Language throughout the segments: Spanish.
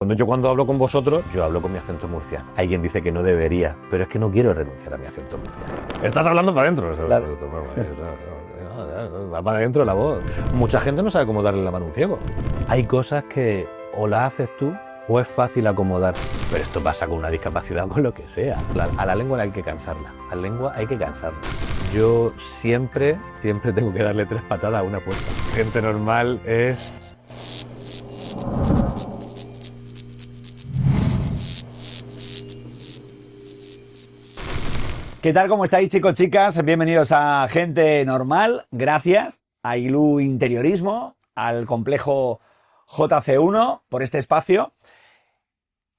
Cuando hablo con vosotros, yo hablo con mi acento murciano. Hay quien dice que no debería, pero es que no quiero renunciar a mi acento murciano. Estás hablando para adentro. Claro. Va para adentro la voz. Mucha gente no sabe cómo darle la mano a un ciego. Hay cosas que o las haces tú o es fácil acomodar. Pero esto pasa con una discapacidad o con lo que sea. A la lengua hay que cansarla. A la lengua hay que cansarla. Yo siempre tengo que darle 3 patadas a una puerta. Gente normal es... ¿Qué tal? ¿Cómo estáis, chicos, chicas? Bienvenidos a Gente Normal. Gracias a Ilú Interiorismo, al complejo JC1 por este espacio.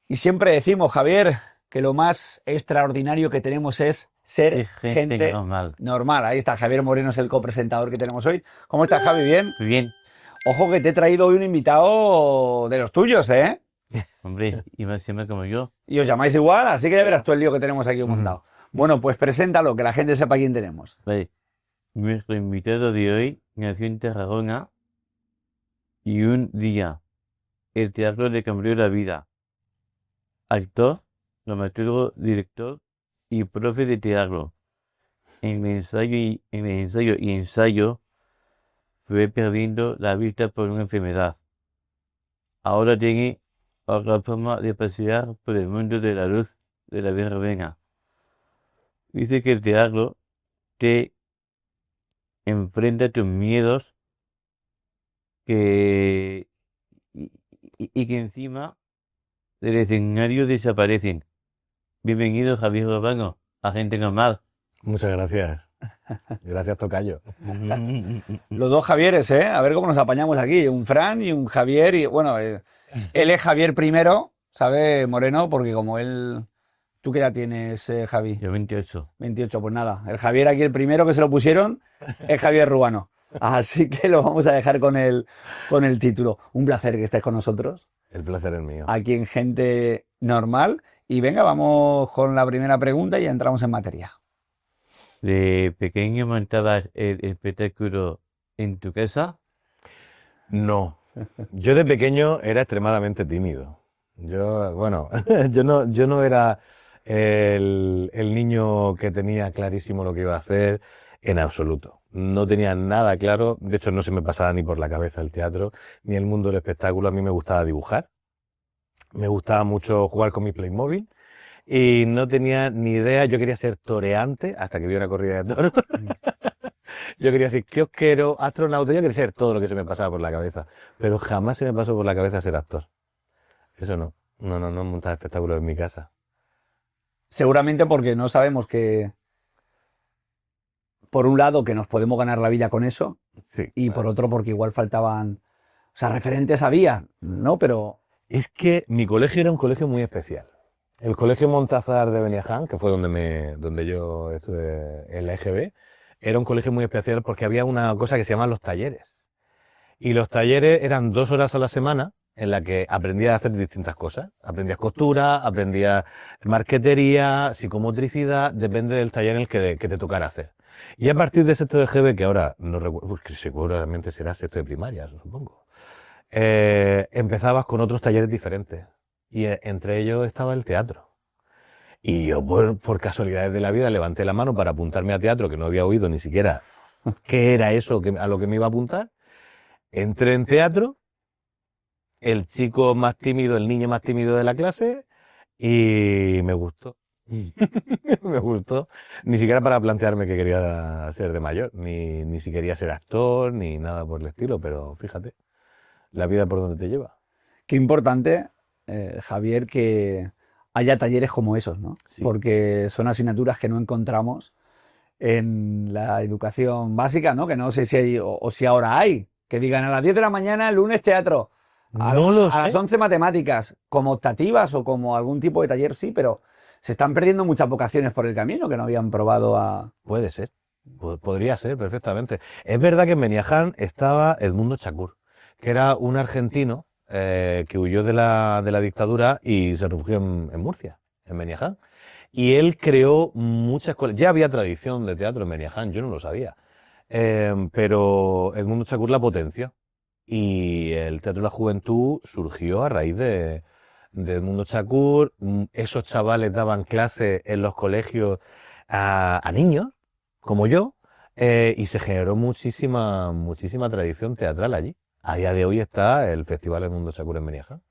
Y siempre decimos, Javier, que lo más extraordinario que tenemos es ser gente normal. Ahí está, Javier Moreno es el copresentador que tenemos hoy. ¿Cómo estás, Javi? ¿Bien? Muy bien. Ojo que te he traído hoy un invitado de los tuyos, ¿eh? Hombre, y más siempre como yo. Y os llamáis igual, así que ya verás tú el lío que tenemos aquí montado. Bueno, pues preséntalo, que la gente sepa quién tenemos. Vale. Nuestro invitado de hoy nació en Tarragona y un día el teatro le cambió la vida. Actor, dramaturgo, director y profe de teatro. En el ensayo y ensayo fue perdiendo la vista por una enfermedad. Ahora tiene otra forma de pasear por el mundo de la luz de la verbena. Dice que el teatro te enfrenta tus miedos y que encima del escenario desaparecen. Bienvenido, Javier Urbano, a Gente Normal. Muchas gracias. Gracias, tocayo. Los dos Javieres, ¿eh? A ver cómo nos apañamos aquí. Un Fran y un Javier. Y bueno, él es Javier primero, ¿sabe, Moreno? Porque como él... ¿Tú qué edad tienes, Javi? Yo 28. 28, pues nada. El Javier aquí, el primero que se lo pusieron, es Javier Ruano. Así que lo vamos a dejar con el título. Un placer que estés con nosotros. El placer es mío. Aquí en Gente Normal. Y venga, vamos con la primera pregunta y ya entramos en materia. ¿De pequeño montabas el espectáculo en tu casa? No. Yo de pequeño era extremadamente tímido. Yo no era el niño que tenía clarísimo lo que iba a hacer en absoluto. No tenía nada claro, de hecho no se me pasaba ni por la cabeza el teatro, ni el mundo del espectáculo. A mí me gustaba dibujar, me gustaba mucho jugar con mi Playmobil y no tenía ni idea. Yo quería ser toreante hasta que vi una corrida de toros. Yo quería ser kiosquero, astronauta, yo quería ser todo lo que se me pasaba por la cabeza, pero jamás se me pasó por la cabeza ser actor. Eso no. No montar espectáculos en mi casa. Seguramente porque no sabemos que, por un lado, que nos podemos ganar la vida con eso, Sí, y por otro porque igual faltaban, o sea, referentes había, ¿no? Pero es que mi colegio era un colegio muy especial. El colegio Montazar de Beniaján, que fue donde yo estuve en la EGB, era un colegio muy especial porque había una cosa que se llaman los talleres. Y los talleres eran 2 horas a la semana en la que aprendías a hacer distintas cosas. Aprendías costura, aprendías marquetería, psicomotricidad, depende del taller en el que te tocara hacer. Y a partir de sexto de GB, que ahora no recuerdo, que seguramente será sexto de primaria, supongo, empezabas con otros talleres diferentes. Y entre ellos estaba el teatro. Y yo, por casualidades de la vida, levanté la mano para apuntarme a teatro, que no había oído ni siquiera qué era eso a lo que me iba a apuntar. Entré en teatro, el chico más tímido, el niño más tímido de la clase, y me gustó. Me gustó. Ni siquiera para plantearme que quería ser de mayor, ni si quería ser actor, ni nada por el estilo, pero fíjate, la vida por donde te lleva. qué importante, Javier, que haya talleres como esos, ¿no? Sí. Porque son asignaturas que no encontramos en la educación básica, ¿no? Que no sé si hay o si ahora hay. Que digan a las 10 de la mañana, el lunes teatro, a las 11 matemáticas, como optativas o como algún tipo de taller, sí, pero se están perdiendo muchas vocaciones por el camino que no habían probado a... Puede ser, podría ser perfectamente. Es verdad que en Beniaján estaba Edmundo Chacur, que era un argentino que huyó de la dictadura y se refugió en Murcia, en Beniaján. Y él creó muchas escuelas. Ya había tradición de teatro en Beniaján, yo no lo sabía. Pero Edmundo Chacur la potenció. Y el Teatro de la Juventud surgió a raíz de de Edmundo Chacur. Esos chavales daban clases en los colegios a niños, como yo, y se generó muchísima tradición teatral allí. A día de hoy está el Festival Edmundo Chacur en Beniaján,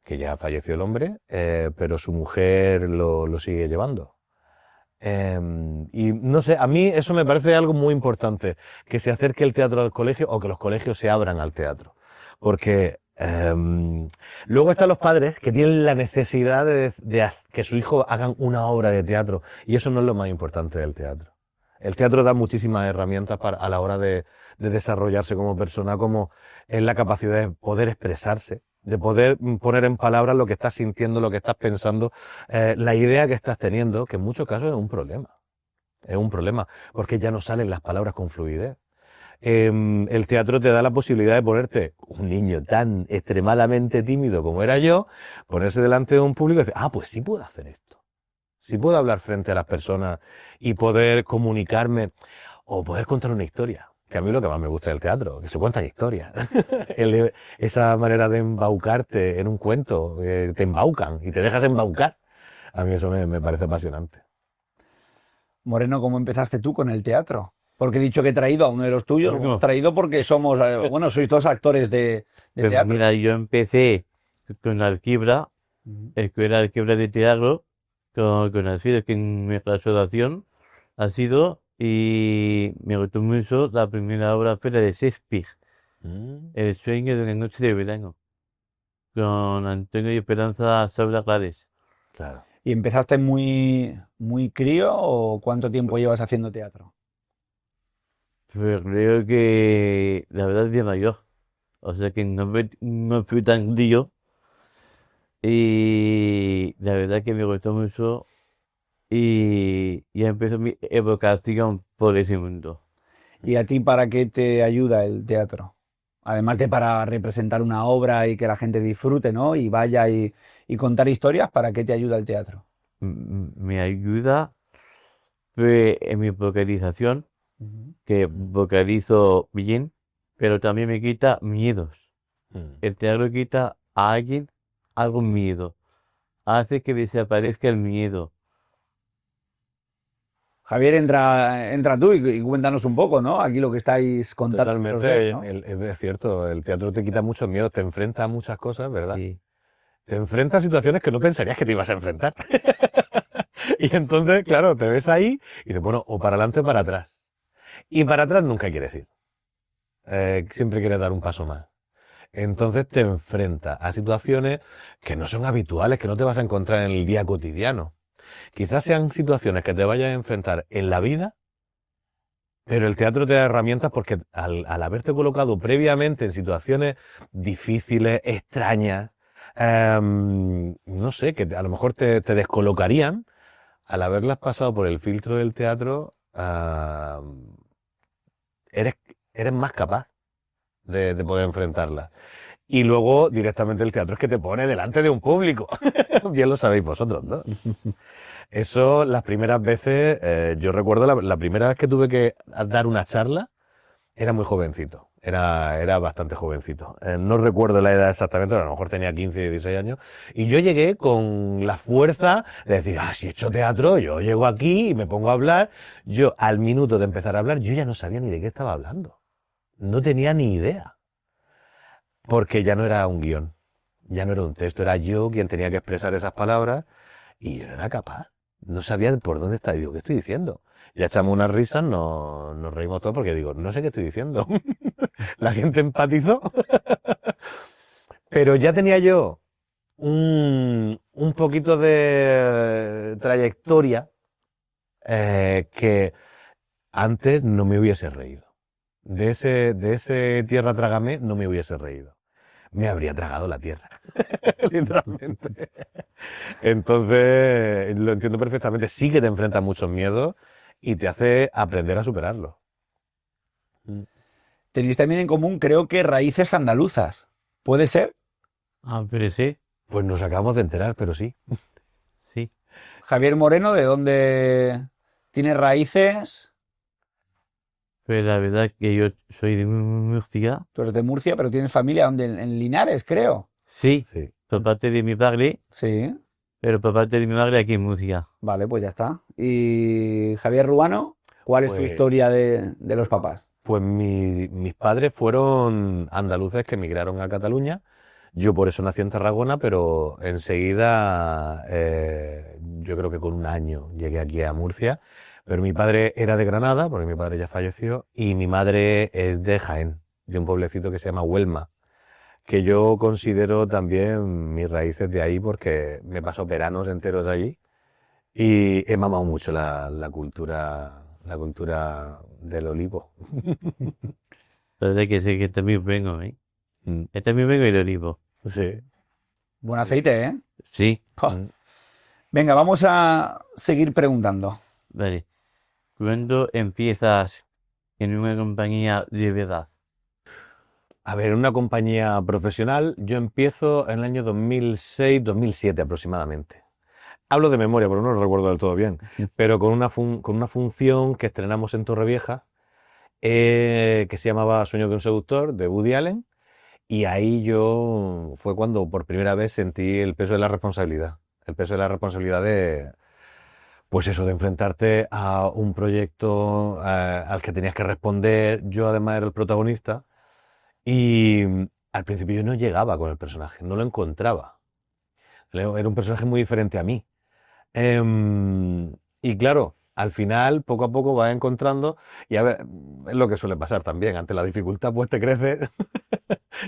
que ya falleció el hombre, pero su mujer lo sigue llevando. Y no sé, a mí eso me parece algo muy importante, que se acerque el teatro al colegio o que los colegios se abran al teatro. Porque luego están los padres que tienen la necesidad de que su hijo hagan una obra de teatro, y eso no es lo más importante del teatro. El teatro da muchísimas herramientas a la hora de desarrollarse como persona, como es la capacidad de poder expresarse, de poder poner en palabras lo que estás sintiendo, lo que estás pensando, la idea que estás teniendo, que en muchos casos es un problema. Es un problema, porque ya no salen las palabras con fluidez. El teatro te da la posibilidad de ponerte, un niño tan extremadamente tímido como era yo, ponerse delante de un público y decir, pues sí puedo hacer esto. Sí puedo hablar frente a las personas y poder comunicarme o poder contar una historia. Que a mí lo que más me gusta del teatro, que se cuentan historias. Esa manera de embaucarte en un cuento, te embaucan y te dejas embaucar. A mí eso me parece apasionante. Moreno, ¿cómo empezaste tú con el teatro? Porque he dicho que he traído a uno de los tuyos, Bueno. hemos traído porque somos, sois dos actores de Pues teatro. mira, yo empecé con la Alquibra, Escuela Alquibra de Teatro, con Alfredo, que en nuestra asociación ha sido, y me gustó mucho la primera obra fue la de Shakespeare, El sueño de una noche de verano, con Antonio y Esperanza Sabra Clares. Claro. ¿Y empezaste muy crío o cuánto tiempo llevas haciendo teatro? Pues creo que la verdad es de mayor, o sea que no fui tan tío, y la verdad que me gustó mucho. Y ya empezó mi evocación por ese mundo. ¿Y a ti para qué te ayuda el teatro? Además de para representar una obra y que la gente disfrute, ¿no? Y vaya y contar historias, ¿para qué te ayuda el teatro? Me ayuda en mi vocalización, que vocalizo bien, pero también me quita miedos. El teatro quita a alguien algún miedo, hace que desaparezca el miedo. Javier, entra tú y cuéntanos un poco, ¿no? Aquí lo que estáis contando. Totalmente, ¿No? es cierto, el teatro te quita muchos miedos, te enfrenta a muchas cosas, ¿verdad? Sí. Te enfrenta a situaciones que no pensarías que te ibas a enfrentar. Y entonces, claro, te ves ahí y dices, bueno, o para adelante o para atrás. Y para atrás nunca quieres ir. Siempre quieres dar un paso más. Entonces te enfrentas a situaciones que no son habituales, que no te vas a encontrar en el día cotidiano. Quizás sean situaciones que te vayas a enfrentar en la vida, pero el teatro te da herramientas porque al haberte colocado previamente en situaciones difíciles, extrañas, no sé, que a lo mejor te descolocarían, al haberlas pasado por el filtro del teatro, eres más capaz de poder enfrentarlas. Y luego directamente el teatro es que te pone delante de un público. Bien lo sabéis vosotros, ¿no? Eso, las primeras veces, yo recuerdo la primera vez que tuve que dar una charla, era muy jovencito, era bastante jovencito. No recuerdo la edad exactamente, pero a lo mejor tenía 15, 16 años. Y yo llegué con la fuerza de decir, si he hecho teatro, yo llego aquí y me pongo a hablar. Yo, al minuto de empezar a hablar, yo ya no sabía ni de qué estaba hablando. No tenía ni idea. Porque ya no era un guión, ya no era un texto, era yo quien tenía que expresar esas palabras y yo no era capaz. No sabía por dónde estaba. Y digo, ¿qué estoy diciendo? Ya echamos unas risas, nos reímos todos porque digo, no sé qué estoy diciendo. La gente empatizó. Pero ya tenía yo un poquito de trayectoria que antes no me hubiese reído. De ese tierra trágame no me hubiese reído. Me habría tragado la tierra, literalmente. Entonces, lo entiendo perfectamente. Sí que te enfrentas a muchos miedos y te hace aprender a superarlos. Tenéis también en común, creo que raíces andaluzas. ¿Puede ser? Pero sí, Pues nos acabamos de enterar, pero sí. sí. Javier Moreno, ¿de dónde tiene raíces? Pues la verdad que yo soy de Murcia. Tú eres de Murcia, pero tienes familia ¿dónde? En Linares, creo. Sí, Sí. por parte de mi padre, Sí, pero por parte de mi madre aquí en Murcia. vale, pues ya está. ¿Y Javier Ruano? ¿Cuál es su Pues, historia de los papás? pues mis padres fueron andaluces que emigraron a Cataluña. Yo por eso nací en Tarragona, pero enseguida, yo creo que con un año llegué aquí a Murcia. Pero mi padre era de Granada, porque mi padre ya falleció, y mi madre es de Jaén, de un pueblecito que se llama Huelma, que yo considero también mis raíces de ahí porque me paso veranos enteros allí y he mamado mucho la cultura del olivo. La verdad que sí, que también vengo, ¿eh? Mm, También vengo y lo olivo. sí. Buen aceite, ¿eh? Sí, Jo. Mm. Venga, vamos a seguir preguntando. vale. ¿Cuándo empiezas en una compañía de verdad? A ver, en una compañía profesional yo empiezo en el año 2006-2007 aproximadamente. Hablo de memoria, porque no lo recuerdo del todo bien, pero con una función que estrenamos en Torrevieja, que se llamaba Sueños de un seductor, de Woody Allen, y ahí yo fue cuando por primera vez sentí el peso de la responsabilidad. El peso de la responsabilidad de, pues eso, de enfrentarte a un proyecto al que tenías que responder. Yo además era el protagonista y al principio yo no llegaba con el personaje, no lo encontraba. Era un personaje muy diferente a mí. Y claro, al final, poco a poco vas encontrando, y a ver, es lo que suele pasar también, ante la dificultad pues te crece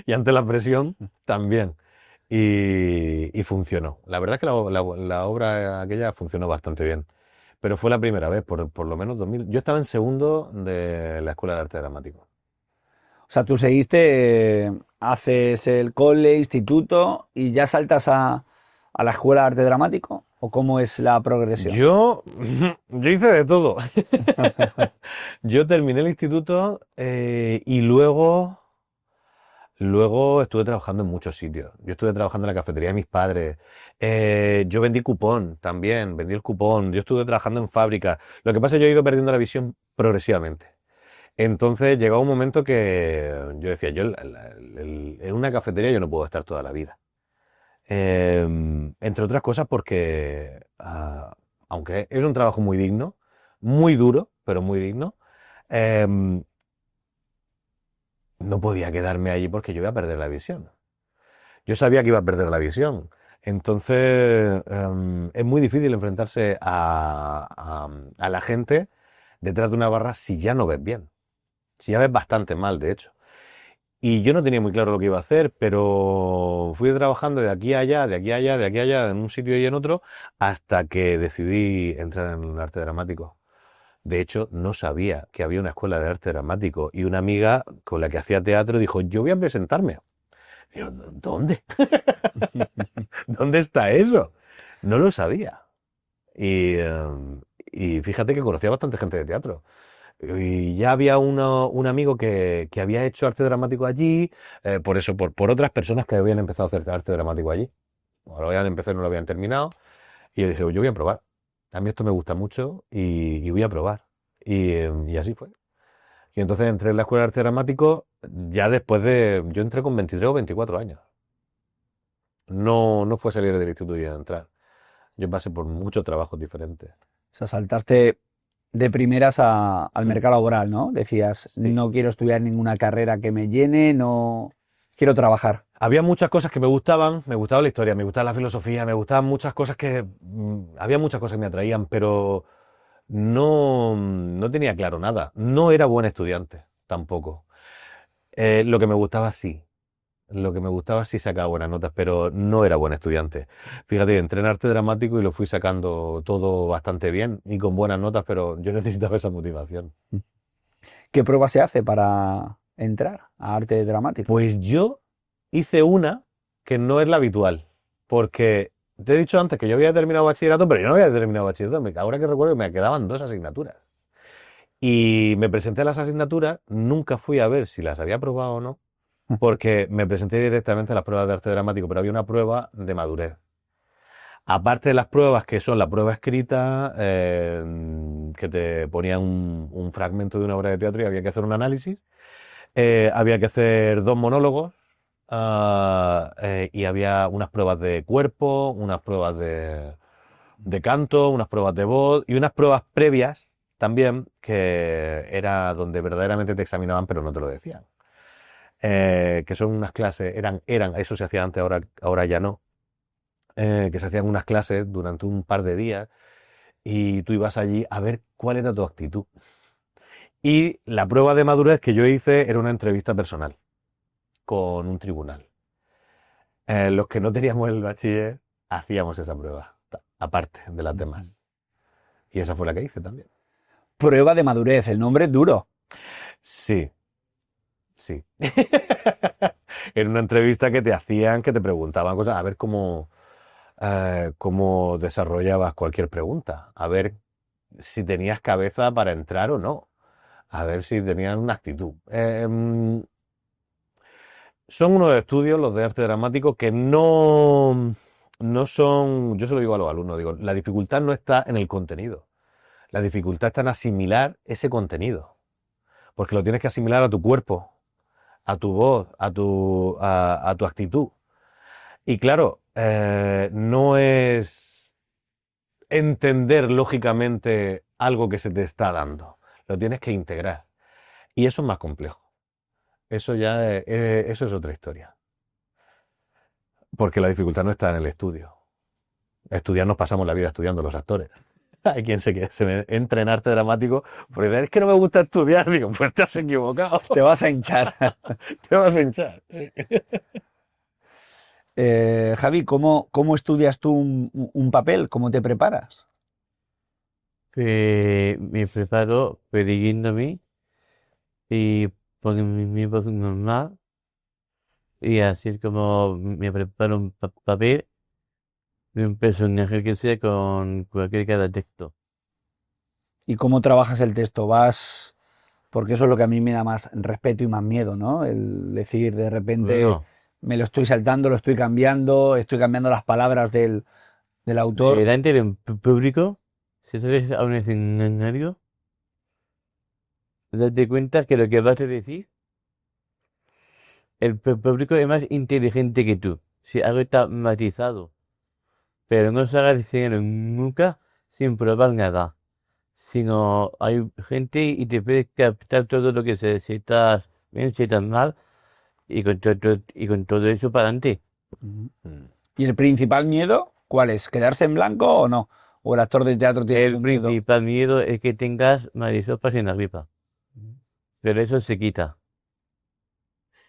y ante la presión también. Y funcionó. La verdad es que la obra aquella funcionó bastante bien. Pero fue la primera vez, por lo menos 2000. Yo estaba en segundo de la Escuela de Arte Dramático. O sea, tú seguiste, haces el cole, instituto y ya saltas a la escuela de arte dramático. ¿O cómo es la progresión? Yo hice de todo. Yo terminé el instituto y luego estuve trabajando en muchos sitios. Yo estuve trabajando en la cafetería de mis padres. Yo vendí cupón también, vendí el cupón. Yo estuve trabajando en fábrica. Lo que pasa es que yo he ido perdiendo la visión progresivamente. Entonces llegó un momento que yo decía, en una cafetería yo no puedo estar toda la vida. Entre otras cosas porque, aunque es un trabajo muy digno, muy duro, pero muy digno, em, no podía quedarme allí porque yo iba a perder la visión. Yo sabía que iba a perder la visión. Entonces, es muy difícil enfrentarse a la gente detrás de una barra si ya no ves bien. Si ya ves bastante mal, de hecho. Y yo no tenía muy claro lo que iba a hacer, pero fui trabajando de aquí a allá, de aquí a allá, de aquí a allá, en un sitio y en otro, hasta que decidí entrar en el arte dramático. De hecho, no sabía que había una escuela de arte dramático y una amiga con la que hacía teatro dijo, yo voy a presentarme. Y yo, ¿dónde? ¿Dónde está eso? No lo sabía. Y fíjate que conocía bastante gente de teatro. Y ya había un amigo que había hecho arte dramático allí, por eso, por otras personas que habían empezado a hacer arte dramático allí. Ahora habían empezado y no lo habían terminado. Y yo dije, yo voy a probar. A mí esto me gusta mucho y voy a probar. Y así fue. Y entonces entré en la escuela de arte dramático ya después de... Yo entré con 23 o 24 años. No fue salir del instituto y entrar. Yo pasé por muchos trabajos diferentes. O sea, saltaste de primeras al mercado laboral, ¿no? Decías, Sí. no quiero estudiar ninguna carrera que me llene, no quiero trabajar. Había muchas cosas que me gustaba la historia, me gustaba la filosofía, me gustaban muchas cosas había muchas cosas que me atraían, pero no tenía claro nada. No era buen estudiante, tampoco. Lo que me gustaba sí. Lo que me gustaba sí sacaba buenas notas, pero no era buen estudiante. Fíjate, entré en arte dramático y lo fui sacando todo bastante bien y con buenas notas, pero yo necesitaba esa motivación. ¿Qué prueba se hace para entrar a arte dramático? Pues yo hice una que no es la habitual, porque te he dicho antes que yo había terminado bachillerato, pero yo no había terminado bachillerato. Ahora que recuerdo me quedaban 2 asignaturas. Y me presenté a las asignaturas, nunca fui a ver si las había aprobado o no, porque me presenté directamente a las pruebas de arte dramático, pero había una prueba de madurez. Aparte de las pruebas que son la prueba escrita, que te ponía un fragmento de una obra de teatro y había que hacer un análisis, había que hacer 2 monólogos, y había unas pruebas de cuerpo, unas pruebas de canto, unas pruebas de voz y unas pruebas previas también, que era donde verdaderamente te examinaban, pero no te lo decían. Que son unas clases, eso se hacía antes, ahora ya no, que se hacían unas clases durante un par de días y tú ibas allí a ver cuál era tu actitud. Y la prueba de madurez que yo hice era una entrevista personal con un tribunal. Los que no teníamos el bachiller hacíamos esa prueba, aparte de las demás. Y esa fue la que hice también. Prueba de madurez, el nombre es duro. Sí, sí. Era una entrevista que te hacían, que te preguntaban cosas, a ver cómo desarrollabas cualquier pregunta, a ver si tenías cabeza para entrar o no, a ver si tenías una actitud. Son unos estudios, los de arte dramático, que no son, yo se lo digo a los alumnos, digo, la dificultad no está en el contenido, la dificultad está en asimilar ese contenido, porque lo tienes que asimilar a tu cuerpo, a tu voz, a tu actitud. Y claro, no es entender lógicamente algo que se te está dando, lo tienes que integrar. Y eso es más complejo. Eso ya eso es otra historia. Porque la dificultad no está en el estudio. Estudiar nos pasamos la vida estudiando los actores. Hay quien se entra en arte dramático porque dice, es que no me gusta estudiar. Digo, pues te has equivocado. Te vas a hinchar. Te vas a hinchar. Javi, ¿cómo estudias tú un papel? ¿Cómo te preparas? Me preparo persiguiéndome y poniendo mi voz normal. Y así es como me preparo un papel de un personaje que sea con cualquier cada texto. ¿Y cómo trabajas el texto? Porque eso es lo que a mí me da más respeto y más miedo, ¿no? El decir de repente Bueno, me lo estoy saltando, lo estoy cambiando las palabras del autor. delante de un público, si sales a un escenario, date cuenta que lo que vas a decir, el público es más inteligente que tú. Si algo está matizado, pero no se haga escenario nunca sin probar nada. Sino hay gente y te puede captar todo lo que se, si estás bien, si estás mal, y con todo eso para adelante. Ujú. ¿Y el principal miedo cuál es? ¿Quedarse en blanco o no? ¿O el actor de teatro tiene El un miedo? principal miedo es que tengas marisopas en la gripa. Pero eso se quita.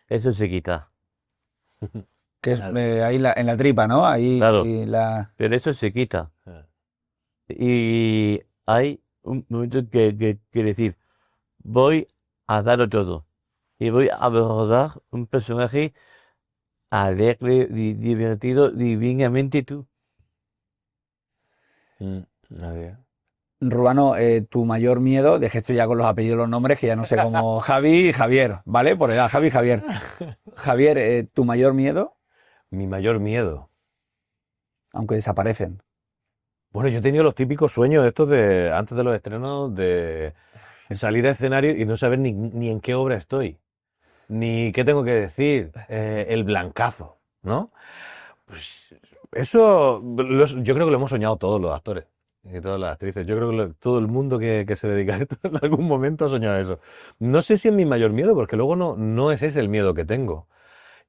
Eso se quita. Que es Claro. ahí en la tripa, ¿no? Ahí Claro. Pero eso se quita. Y hay un momento que decir, voy a darlo todo. Y voy a abordar un personaje alegre, divertido, divinamente tú. Nadie. Ruano, tu mayor miedo, dejé esto ya con los apellidos y los nombres, que ya no sé cómo. Javi y Javier, ¿vale? Por edad, Javi y Javier. Javier, tu mayor miedo, Mi mayor miedo. aunque desaparecen. Bueno, yo he tenido los típicos sueños estos de antes de los estrenos de salir a escenario y no saber ni en qué obra estoy, ni qué tengo que decir, el blancazo, ¿no? Pues eso yo creo que lo hemos soñado todos los actores y todas las actrices. Yo creo que todo el mundo que se dedica a esto en algún momento ha soñado eso. No sé si es mi mayor miedo, porque luego no es ese el miedo que tengo.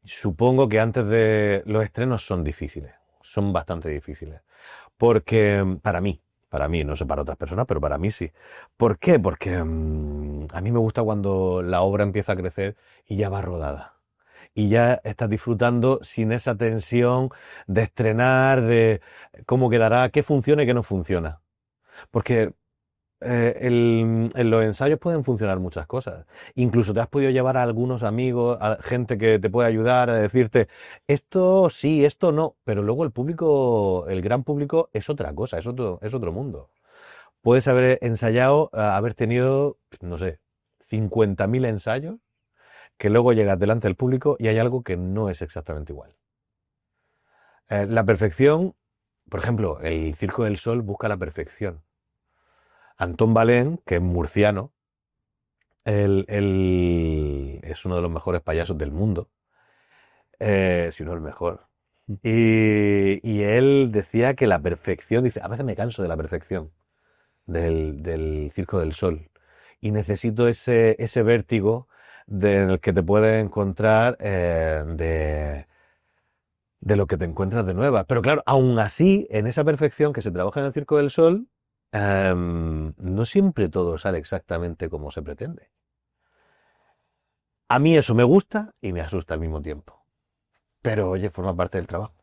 Supongo que antes de los estrenos son difíciles, son bastante difíciles. Porque para mí, no sé para otras personas, pero para mí sí. ¿Por qué? Porque a mí me gusta cuando la obra empieza a crecer y ya va rodada. Y ya estás disfrutando sin esa tensión de estrenar, de cómo quedará, qué funciona y qué no funciona. Porque en los ensayos pueden funcionar muchas cosas. Incluso te has podido llevar a algunos amigos, a gente que te puede ayudar a decirte, esto sí, esto no. Pero luego el público, el gran público, es otra cosa, es otro mundo. Puedes haber ensayado, haber tenido, no sé, 50.000 ensayos, que luego llegas delante del público y hay algo que no es exactamente igual. La perfección, por ejemplo, el Circo del Sol busca la perfección. Antón Valén, que es murciano, él es uno de los mejores payasos del mundo. si no el mejor. Y él decía que la perfección, dice, a veces me canso de la perfección del Circo del Sol y necesito ese vértigo en el que te puedes encontrar de lo que te encuentras de nueva. Pero claro, aún así, en esa perfección que se trabaja en el Circo del Sol, no siempre todo sale exactamente como se pretende. A mí eso me gusta y me asusta al mismo tiempo. Pero oye, forma parte del trabajo.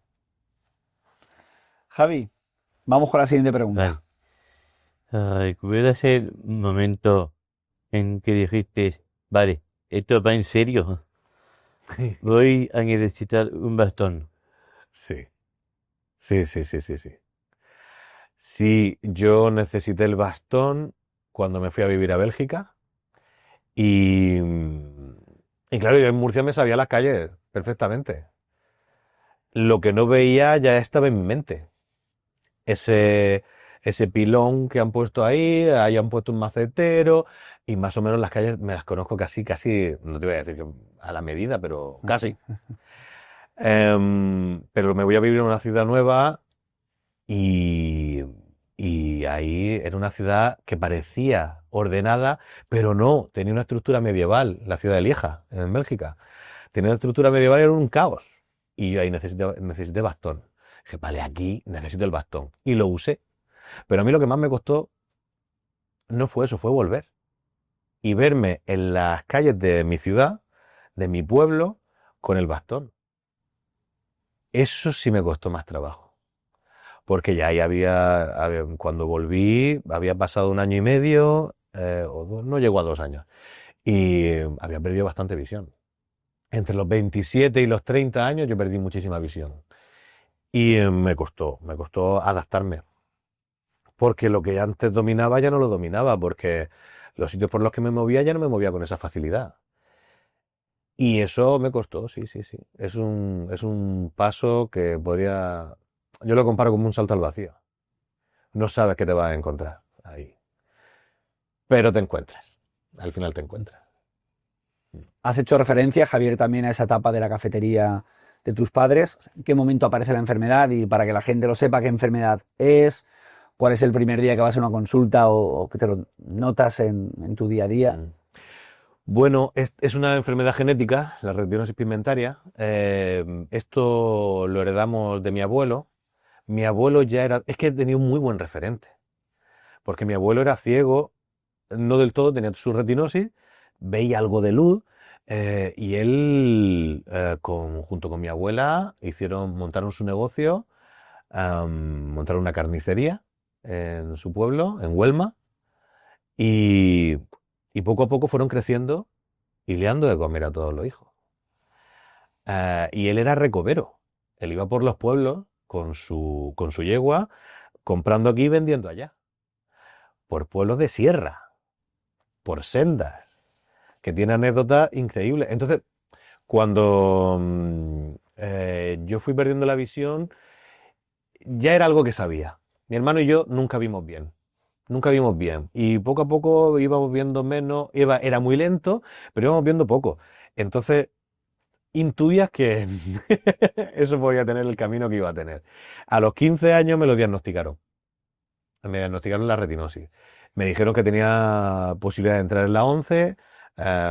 Javi, vamos con la siguiente pregunta. Vale. ¿Recuerdas el momento en que dijiste, vale, esto va en serio? Voy a necesitar un bastón. Sí. Sí. Sí, yo necesité el bastón cuando me fui a vivir a Bélgica y, y claro, yo en Murcia me sabía las calles perfectamente. Lo que no veía ya estaba en mi mente. Ese, ese pilón que han puesto ahí han puesto un macetero y más o menos las calles me las conozco casi, no te voy a decir que a la medida, pero casi. Pero me voy a vivir en una ciudad nueva y, y ahí era una ciudad que parecía ordenada, pero no, tenía una estructura medieval, la ciudad de Lieja, en Bélgica. Tenía una estructura medieval y era un caos. Y yo ahí necesité bastón. Dije, vale, aquí necesito el bastón. Y lo usé. Pero a mí lo que más me costó no fue eso, fue volver. Y verme en las calles de mi ciudad, de mi pueblo, con el bastón. Eso sí me costó más trabajo. Porque ya ahí cuando volví, había pasado 1 año y medio, o dos, no llegó a 2 años. Y había perdido bastante visión. Entre los 27 y los 30 años yo perdí muchísima visión. Y me costó adaptarme. Porque lo que antes dominaba ya no lo dominaba, porque los sitios por los que me movía ya no me movía con esa facilidad. Y eso me costó, sí. Es un paso que yo lo comparo como un salto al vacío. No sabes qué te vas a encontrar ahí. Pero te encuentras. Al final te encuentras. Has hecho referencia, Javier, también a esa etapa de la cafetería de tus padres. ¿En qué momento aparece la enfermedad? Y para que la gente lo sepa, ¿qué enfermedad es? ¿Cuál es el primer día que vas a una consulta o que te lo notas en tu día a día? Bueno, es una enfermedad genética, la retinosis pigmentaria. Esto lo heredamos de mi abuelo. Mi abuelo es que tenía un muy buen referente, porque mi abuelo era ciego, no del todo, tenía su retinosis, veía algo de luz, y él, junto con mi abuela, montaron su negocio, montaron una carnicería en su pueblo, en Huelma, y, y poco a poco fueron creciendo y le dando de comer a todos los hijos. Y él era recovero. Él iba por los pueblos con su yegua, comprando aquí y vendiendo allá. Por pueblos de sierra, por sendas, que tiene anécdotas increíbles. Entonces, cuando yo fui perdiendo la visión, ya era algo que sabía. Mi hermano y yo nunca vimos bien. Nunca vimos bien. Y poco a poco íbamos viendo menos. Era muy lento, pero íbamos viendo poco. Entonces, intuías que eso podía tener el camino que iba a tener. A los 15 años me lo diagnosticaron. Me diagnosticaron la retinosis. Me dijeron que tenía posibilidad de entrar en la 11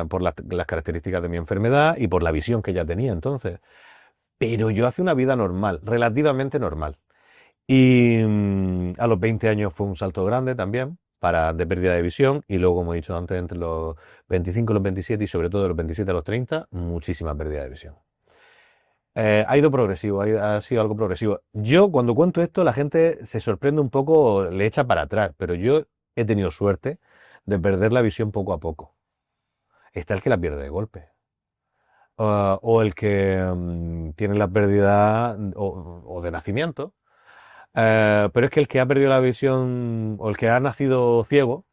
por las características de mi enfermedad y por la visión que ya tenía entonces. Pero yo hacía una vida normal, relativamente normal. Y a los 20 años fue un salto grande también de pérdida de visión. Y luego, como he dicho antes, entre los 25 y los 27 y sobre todo de los 27 a los 30, muchísima pérdida de visión. Ha ido progresivo, ha sido algo progresivo. Yo, cuando cuento esto, la gente se sorprende un poco, le echa para atrás, pero yo he tenido suerte de perder la visión poco a poco. Está el que la pierde de golpe. O el que tiene la pérdida o de nacimiento. Pero es que el que ha perdido la visión o el que ha nacido ciego,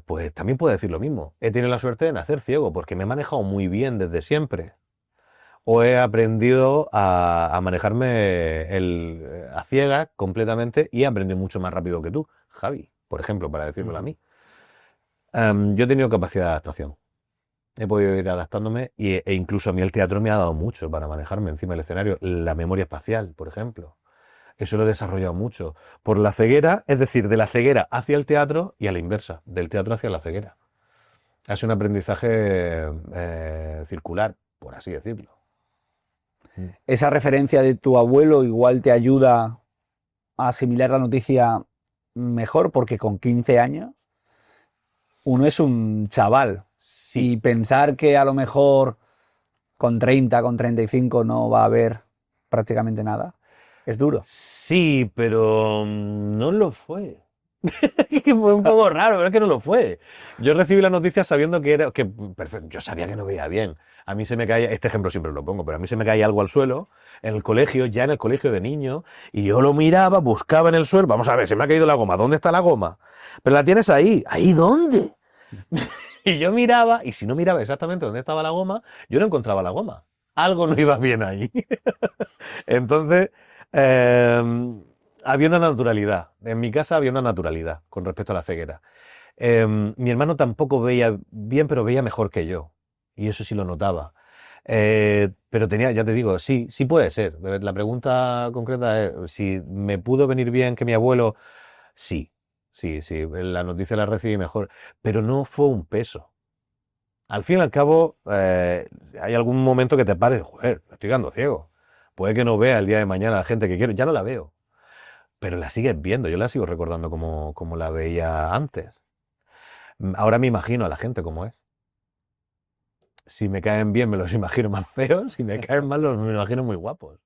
pues también puede decir lo mismo. He tenido la suerte de nacer ciego porque me he manejado muy bien desde siempre. O he aprendido a manejarme a ciegas completamente y he aprendido mucho más rápido que tú, Javi, por ejemplo, para decírmelo a mí. Yo he tenido capacidad de adaptación. he podido ir adaptándome e incluso a mí el teatro me ha dado mucho para manejarme encima del escenario. La memoria espacial, por ejemplo. Eso lo he desarrollado mucho. Por la ceguera, es decir, de la ceguera hacia el teatro y a la inversa, del teatro hacia la ceguera. Es un aprendizaje circular, por así decirlo. Esa referencia de tu abuelo igual te ayuda a asimilar la noticia mejor, porque con 15 años uno es un chaval. Sí. Y pensar que a lo mejor con 30, con 35 no va a haber prácticamente nada, es duro. Sí, pero no lo fue. Es que fue un poco raro, pero es que no lo fue. Yo recibí la noticia sabiendo yo sabía que no veía bien. A mí se me caía, este ejemplo siempre lo pongo, pero a mí se me caía algo al suelo en el colegio, ya en el colegio de niño, y yo lo miraba, buscaba en el suelo, vamos a ver, se me ha caído la goma, ¿dónde está la goma? Pero la tienes ahí, ¿ahí dónde? Y yo miraba, y si no miraba exactamente dónde estaba la goma, yo no encontraba la goma. Algo no iba bien ahí. Entonces, había una naturalidad. En mi casa había una naturalidad con respecto a la ceguera. Mi hermano tampoco veía bien, pero veía mejor que yo. Y eso sí lo notaba. Pero tenía, ya te digo, sí, sí puede ser. La pregunta concreta es si me pudo venir bien que mi abuelo, sí, sí, sí, la noticia la recibí mejor, pero no fue un peso. Al fin y al cabo, hay algún momento que te pares, joder, me estoy quedando ciego. Puede que no vea el día de mañana a la gente que quiero, ya no la veo, pero la sigues viendo, yo la sigo recordando como la veía antes. Ahora me imagino a la gente como es. Si me caen bien me los imagino más feos, si me caen mal me los imagino muy guapos.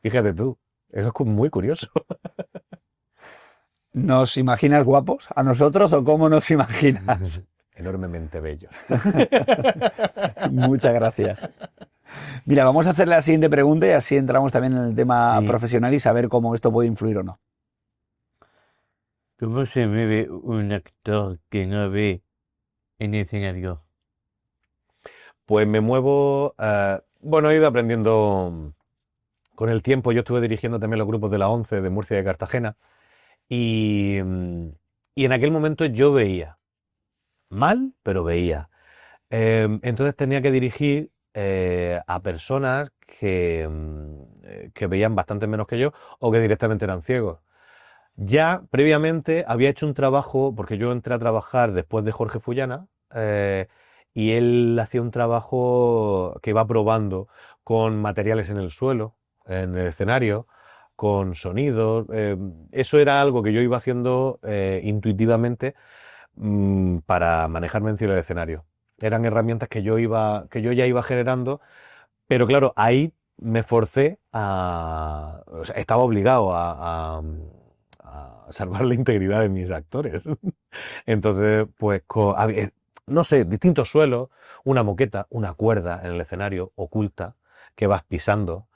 Fíjate tú, eso es muy curioso. ¿Nos imaginas guapos a nosotros o cómo nos imaginas? Enormemente bellos. Muchas gracias. Mira, vamos a hacer la siguiente pregunta y así entramos también en el tema Sí. profesional y saber cómo esto puede influir o no. ¿Cómo se mueve un actor que no ve en escenario? Pues me muevo, bueno, he ido aprendiendo con el tiempo. Yo estuve dirigiendo también los grupos de la ONCE de Murcia y de Cartagena y, y en aquel momento yo veía, mal, pero veía. Entonces tenía que dirigir a personas que veían bastante menos que yo o que directamente eran ciegos. Ya previamente había hecho un trabajo, porque yo entré a trabajar después de Jorge Fullana, y él hacía un trabajo que iba probando con materiales en el suelo, en el escenario, con sonidos. Eso era algo que yo iba haciendo intuitivamente para manejarme encima del escenario. Eran herramientas que yo ya iba generando, pero claro, ahí me forcé o sea, estaba obligado a salvar la integridad de mis actores. Entonces, pues, no sé, distintos suelos, una moqueta, una cuerda en el escenario oculta que vas pisando.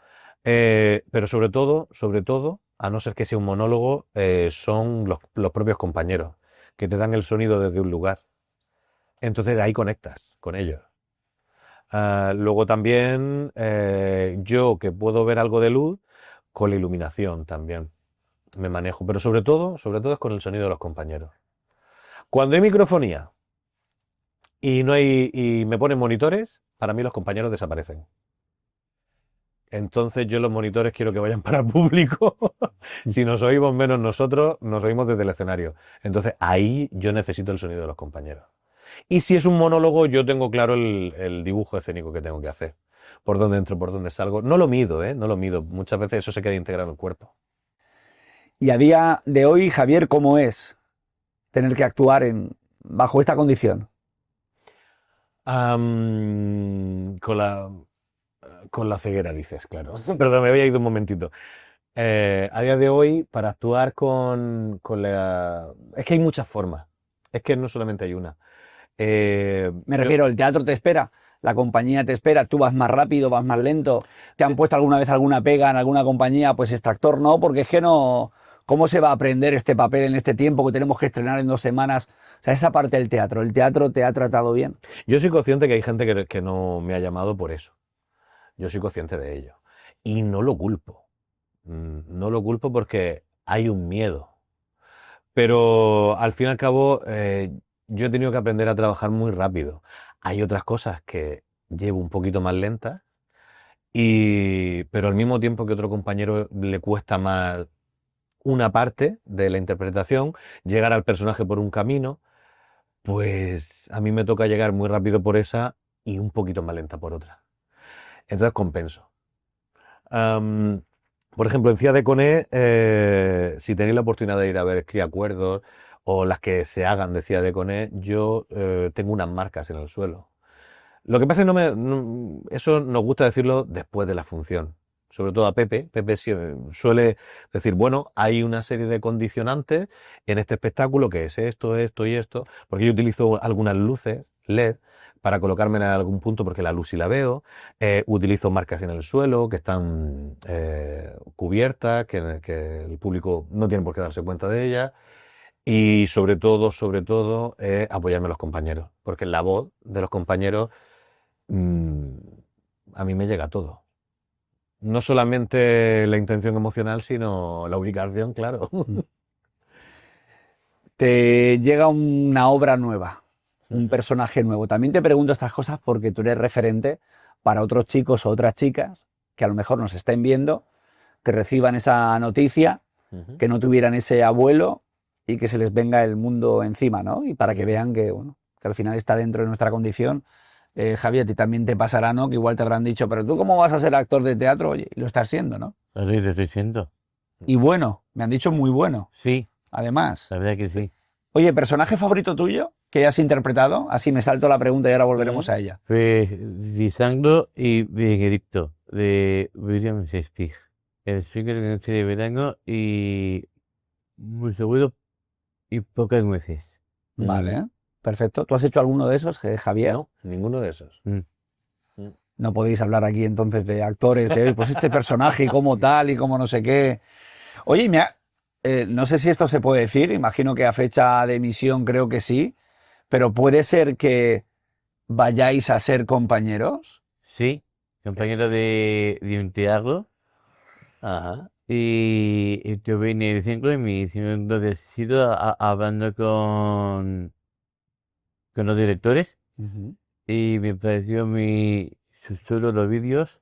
Pero sobre todo, a no ser que sea un monólogo, son los propios compañeros que te dan el sonido desde un lugar. Entonces ahí conectas con ellos. Luego también yo que puedo ver algo de luz, con la iluminación también me manejo, pero sobre todo es con el sonido de los compañeros. Cuando hay microfonía y no hay y me ponen monitores, para mí los compañeros desaparecen. Entonces yo los monitores quiero que vayan para el público. Si nos oímos menos nosotros, nos oímos desde el escenario. Entonces ahí yo necesito el sonido de los compañeros. Y si es un monólogo, yo tengo claro el dibujo escénico que tengo que hacer. Por dónde entro, por dónde salgo. No lo mido, ¿eh? No lo mido. Muchas veces eso se queda integrado en el cuerpo. Y a día de hoy, Javier, ¿cómo es tener que actuar bajo esta condición? Con la ceguera, dices, claro. Perdón, me había ido un momentito. A día de hoy, para actuar con la... Es que hay muchas formas. Es que no solamente hay una. Me refiero, el teatro te espera, la compañía te espera, tú vas más rápido, vas más lento. ¿Te han puesto alguna vez alguna pega en alguna compañía? Pues este actor no, porque es que no... ¿Cómo se va a aprender este papel en este tiempo que tenemos que estrenar en 2 semanas? O sea, esa parte del teatro, ¿el teatro te ha tratado bien? Yo soy consciente que hay gente que no me ha llamado por eso. Yo soy consciente de ello. Y no lo culpo. No lo culpo porque hay un miedo. Pero al fin y al cabo, yo he tenido que aprender a trabajar muy rápido. Hay otras cosas que llevo un poquito más lentas, pero al mismo tiempo que otro compañero le cuesta más una parte de la interpretación, llegar al personaje por un camino, pues a mí me toca llegar muy rápido por esa y un poquito más lenta por otra. Entonces compenso. Por ejemplo, en Cía de Coné, si tenéis la oportunidad de ir a ver Criacuerdos o las que se hagan de Cía de Coné, yo tengo unas marcas en el suelo. Lo que pasa es que eso nos gusta decirlo después de la función. Sobre todo a Pepe. Pepe suele decir, bueno, hay una serie de condicionantes en este espectáculo que es esto, esto y esto, porque yo utilizo algunas luces LED para colocarme en algún punto porque la luz sí la veo, utilizo marcas en el suelo que están cubiertas, que el público no tiene por qué darse cuenta de ellas, y sobre todo, apoyarme a los compañeros, porque la voz de los compañeros a mí me llega todo. No solamente la intención emocional, sino la ubicación, claro. Te llega una obra nueva, un personaje nuevo. También te pregunto estas cosas porque tú eres referente para otros chicos o otras chicas que a lo mejor nos estén viendo, que reciban esa noticia, que no tuvieran ese abuelo y que se les venga el mundo encima, ¿no? Y para que vean que, bueno, que al final está dentro de nuestra condición. Javier, a ti también te pasará, ¿no? Que igual te habrán dicho, pero tú ¿cómo vas a ser actor de teatro? Oye, y lo estás siendo, ¿no? Claro, lo estoy siendo. Y bueno, me han dicho muy bueno, Sí, además. la verdad que sí. Oye, ¿personaje favorito tuyo que hayas interpretado? Así me salto la pregunta y ahora volveremos a ella. Fue Lisandro y Benedicto, de William Shakespeare. El sueño de la noche de verano y muy seguro y pocas nueces. Vale, perfecto. ¿Tú has hecho alguno de esos, Javier? No, ninguno de esos. No podéis hablar aquí entonces de actores, de pues este personaje y cómo tal y cómo no sé qué. Oye, no sé si esto se puede decir, imagino que a fecha de emisión creo que sí, pero puede ser que vayáis a ser compañeros. Sí, compañero de un teatro. Ajá. Y estuve en el centro y me hicieron sido hablando con los directores y me pareció muy chulo los vídeos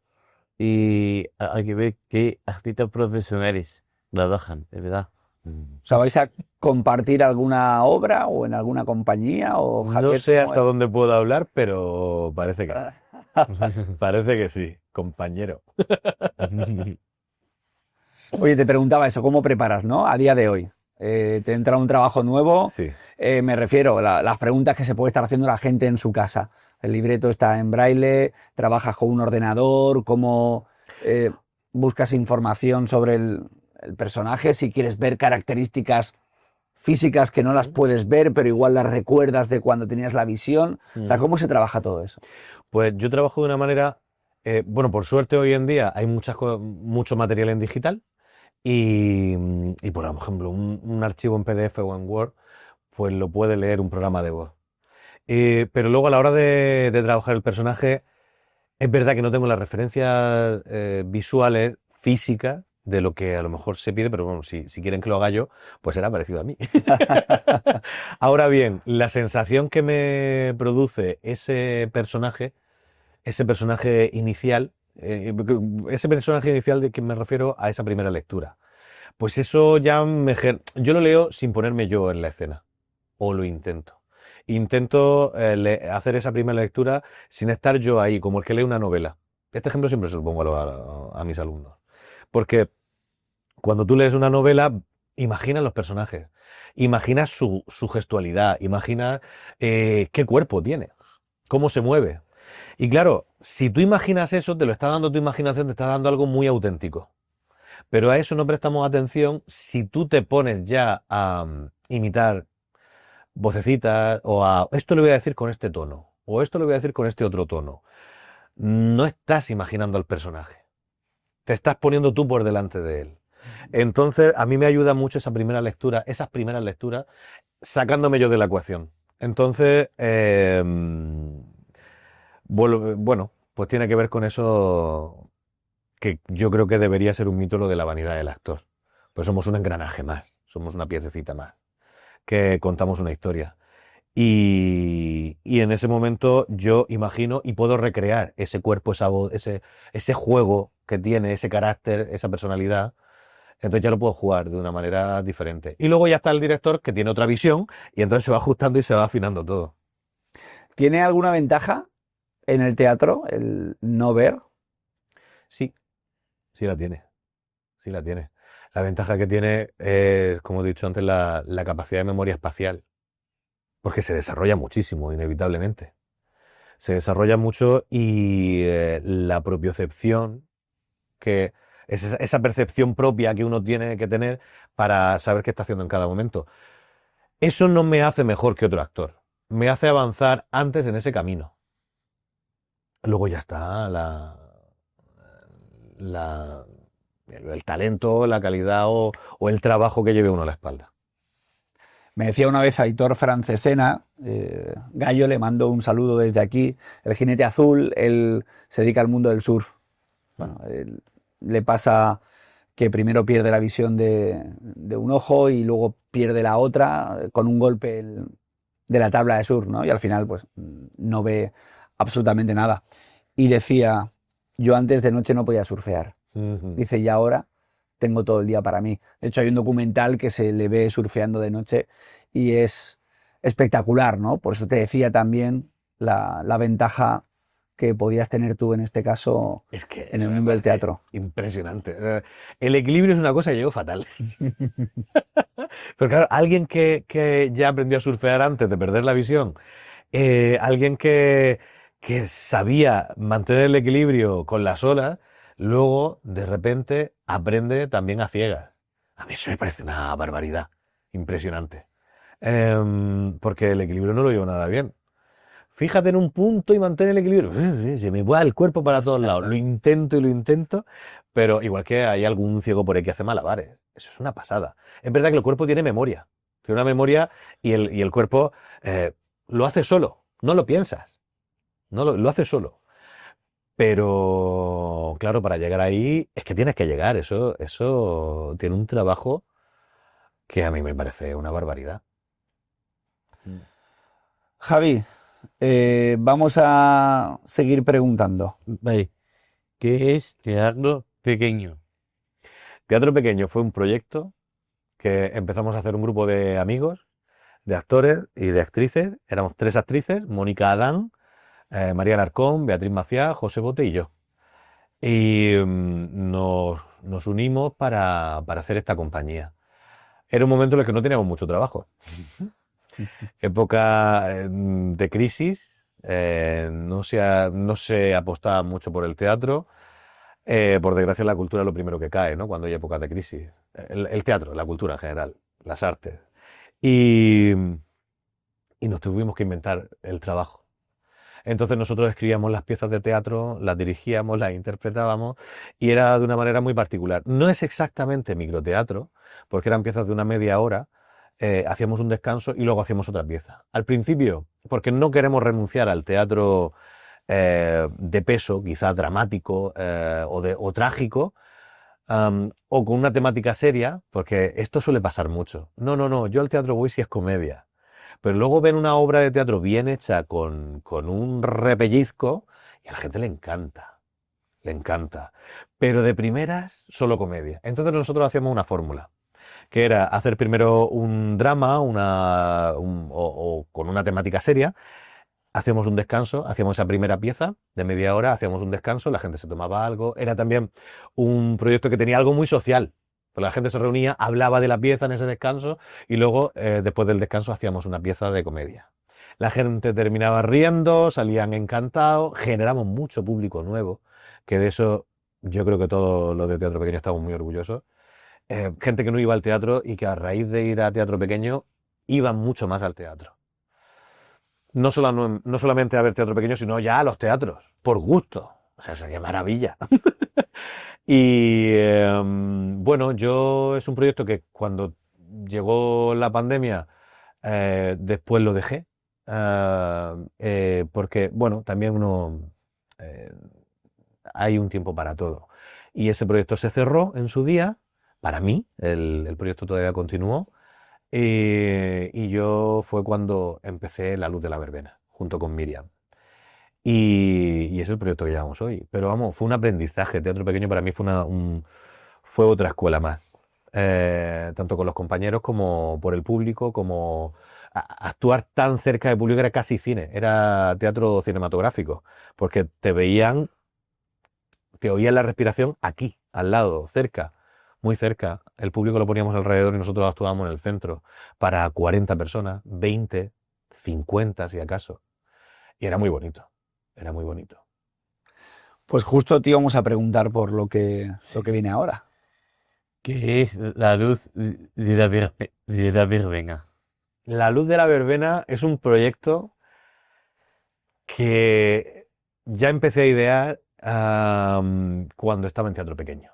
y hay que ver qué artistas profesionales trabajan, de verdad. O sea, ¿vais a compartir alguna obra o en alguna compañía? O No Javier, sé ¿cómo hasta es? dónde puedo hablar, pero parece que sí. Parece que sí, compañero. Oye, te preguntaba eso, ¿cómo preparas, no? A día de hoy. Te entra un trabajo nuevo, Sí. me refiero a las preguntas que se puede estar haciendo la gente en su casa. El libreto está en braille, trabajas con un ordenador, ¿cómo buscas información sobre el personaje? Si quieres ver características físicas que no las puedes ver, pero igual las recuerdas de cuando tenías la visión. O sea, ¿cómo se trabaja todo eso? Pues yo trabajo de una manera, bueno, por suerte hoy en día hay mucho material en digital y por ejemplo, un archivo en PDF o en Word, pues lo puede leer un programa de voz. Pero luego a la hora de trabajar el personaje, es verdad que no tengo las referencias visuales, físicas, de lo que a lo mejor se pide, pero bueno, si quieren que lo haga yo, pues será parecido a mí. Ahora bien, la sensación que me produce ese personaje inicial, de que me refiero a esa primera lectura, pues eso ya yo lo leo sin ponerme yo en la escena, o lo intento. Intento hacer esa primera lectura sin estar yo ahí, como el que lee una novela. Este ejemplo siempre se lo pongo a mis alumnos. Porque cuando tú lees una novela, imaginas los personajes, imaginas su gestualidad, imaginas qué cuerpo tiene, cómo se mueve. Y claro, si tú imaginas eso, te lo está dando tu imaginación, te está dando algo muy auténtico. Pero a eso no prestamos atención si tú te pones ya a imitar vocecitas o a esto le voy a decir con este tono o esto le voy a decir con este otro tono. No estás imaginando al personaje. Te estás poniendo tú por delante de él. Entonces, a mí me ayuda mucho esas primeras lecturas, sacándome yo de la ecuación. Entonces, bueno, pues tiene que ver con eso que yo creo que debería ser un mito lo de la vanidad del actor. Pues somos un engranaje más, somos una piececita más, que contamos una historia. Y en ese momento yo imagino y puedo recrear ese cuerpo, esa voz, ese juego que tiene, ese carácter, esa personalidad. Entonces ya lo puedo jugar de una manera diferente. Y luego ya está el director que tiene otra visión y entonces se va ajustando y se va afinando todo. ¿Tiene alguna ventaja en el teatro el no ver? Sí, sí la tiene. Sí la tiene. La ventaja que tiene es, como he dicho antes, la capacidad de memoria espacial. Porque se desarrolla muchísimo, inevitablemente. Se desarrolla mucho y la propiocepción, que es esa percepción propia que uno tiene que tener para saber qué está haciendo en cada momento. Eso no me hace mejor que otro actor. Me hace avanzar antes en ese camino. Luego ya está la- el talento, la calidad o el trabajo que lleve uno a la espalda. Me decía una vez Aitor Francesena, Gallo, le mando un saludo desde aquí, el jinete azul, él se dedica al mundo del surf. Bueno, le pasa que primero pierde la visión de un ojo y luego pierde la otra con un golpe de la tabla de surf, ¿no? Y al final, pues, no ve absolutamente nada. Y decía, yo antes de noche no podía surfear. Ujú. Dice, y ahora tengo todo el día para mí. De hecho, hay un documental que se le ve surfeando de noche y es espectacular, ¿no? Por eso te decía también la ventaja que podías tener tú en este caso Es que en eso el me mundo del parece teatro. impresionante. El equilibrio es una cosa que llevo fatal. Pero claro, alguien que ya aprendió a surfear antes de perder la visión, alguien que sabía mantener el equilibrio con las olas, luego de repente aprende también a ciegas. A mí eso me parece una barbaridad impresionante. Porque el equilibrio no lo llevo nada bien. Fíjate en un punto y mantén el equilibrio. Se me va el cuerpo para todos lados. Lo intento y lo intento, pero igual que hay algún ciego por ahí que hace malabares. Eso es una pasada. Es verdad que el cuerpo tiene memoria. Tiene una memoria y el cuerpo lo hace solo. No lo piensas. No lo hace solo. Pero, claro, para llegar ahí es que tienes que llegar. Eso tiene un trabajo que a mí me parece una barbaridad. Javi, vamos a seguir preguntando. Vale, ¿qué es teatro pequeño? Teatro Pequeño fue un proyecto que empezamos a hacer un grupo de amigos, de actores y de actrices. Éramos 3 actrices, Mónica Adán, María Alarcón, Beatriz Maciá, José Bote y yo. Y nos unimos para hacer esta compañía. Era un momento en el que no teníamos mucho trabajo. Época de crisis, no se apostaba mucho por el teatro. Por desgracia, la cultura es lo primero que cae, ¿no? Cuando hay épocas de crisis. El teatro, la cultura en general, las artes. Y, y nos tuvimos que inventar el trabajo. Entonces nosotros escribíamos las piezas de teatro, las dirigíamos, las interpretábamos y era de una manera muy particular. No es exactamente microteatro, porque eran piezas de una media hora, hacíamos un descanso y luego hacíamos otra pieza. Al principio, porque no queremos renunciar al teatro de peso, quizás dramático o trágico, o con una temática seria, porque esto suele pasar mucho. No, yo al teatro voy si es comedia. Pero luego ven una obra de teatro bien hecha con un repellizco y a la gente le encanta, le encanta. Pero de primeras, solo comedia. Entonces nosotros hacíamos una fórmula, que era hacer primero un drama o con una temática seria, hacíamos un descanso, hacíamos esa primera pieza de media hora, hacíamos un descanso, la gente se tomaba algo. Era también un proyecto que tenía algo muy social. Pues la gente se reunía, hablaba de la pieza en ese descanso y luego, después del descanso, hacíamos una pieza de comedia. La gente terminaba riendo, salían encantados, generamos mucho público nuevo, que de eso yo creo que todos los de Teatro Pequeño estamos muy orgullosos. Gente que no iba al teatro y que a raíz de ir a Teatro Pequeño iban mucho más al teatro. No solamente a ver teatro pequeño, sino ya a los teatros, por gusto. O sea, qué maravilla. Y bueno, es un proyecto que cuando llegó la pandemia, después lo dejé. Porque, bueno, también eh, hay un tiempo para todo. Y ese proyecto se cerró en su día. Para mí, el proyecto todavía continuó. Y yo fue cuando empecé La Luz de la Verbena, junto con Miriam. Y es el proyecto que llevamos hoy. Pero vamos, fue un aprendizaje. Teatro Pequeño para mí fue otra escuela más. Tanto con los compañeros como por el público, como actuar tan cerca del público era casi cine, era teatro cinematográfico, porque te oían la respiración aquí, al lado, cerca, muy cerca. El público lo poníamos alrededor y nosotros actuábamos en el centro para 40 personas, 20, 50 si acaso. Y era muy bonito, era muy bonito. Pues justo te íbamos a preguntar por lo que viene ahora. ¿Qué es la luz de la verbena? La Luz de la Verbena es un proyecto que ya empecé a idear cuando estaba en Teatro Pequeño.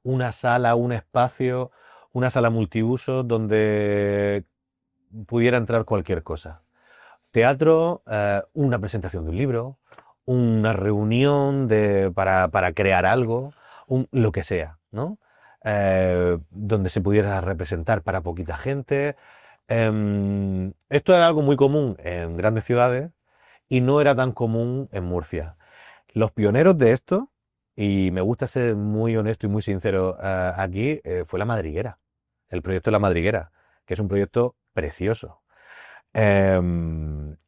Una sala, un espacio, una sala multiuso donde pudiera entrar cualquier cosa. Teatro, una presentación de un libro, una reunión para crear algo, lo que sea, ¿no? Donde se pudiera representar para poquita gente. Esto era algo muy común en grandes ciudades y no era tan común en Murcia. Los pioneros de esto, y me gusta ser muy honesto y muy sincero aquí, fue La Madriguera, el proyecto de La Madriguera, que es un proyecto precioso.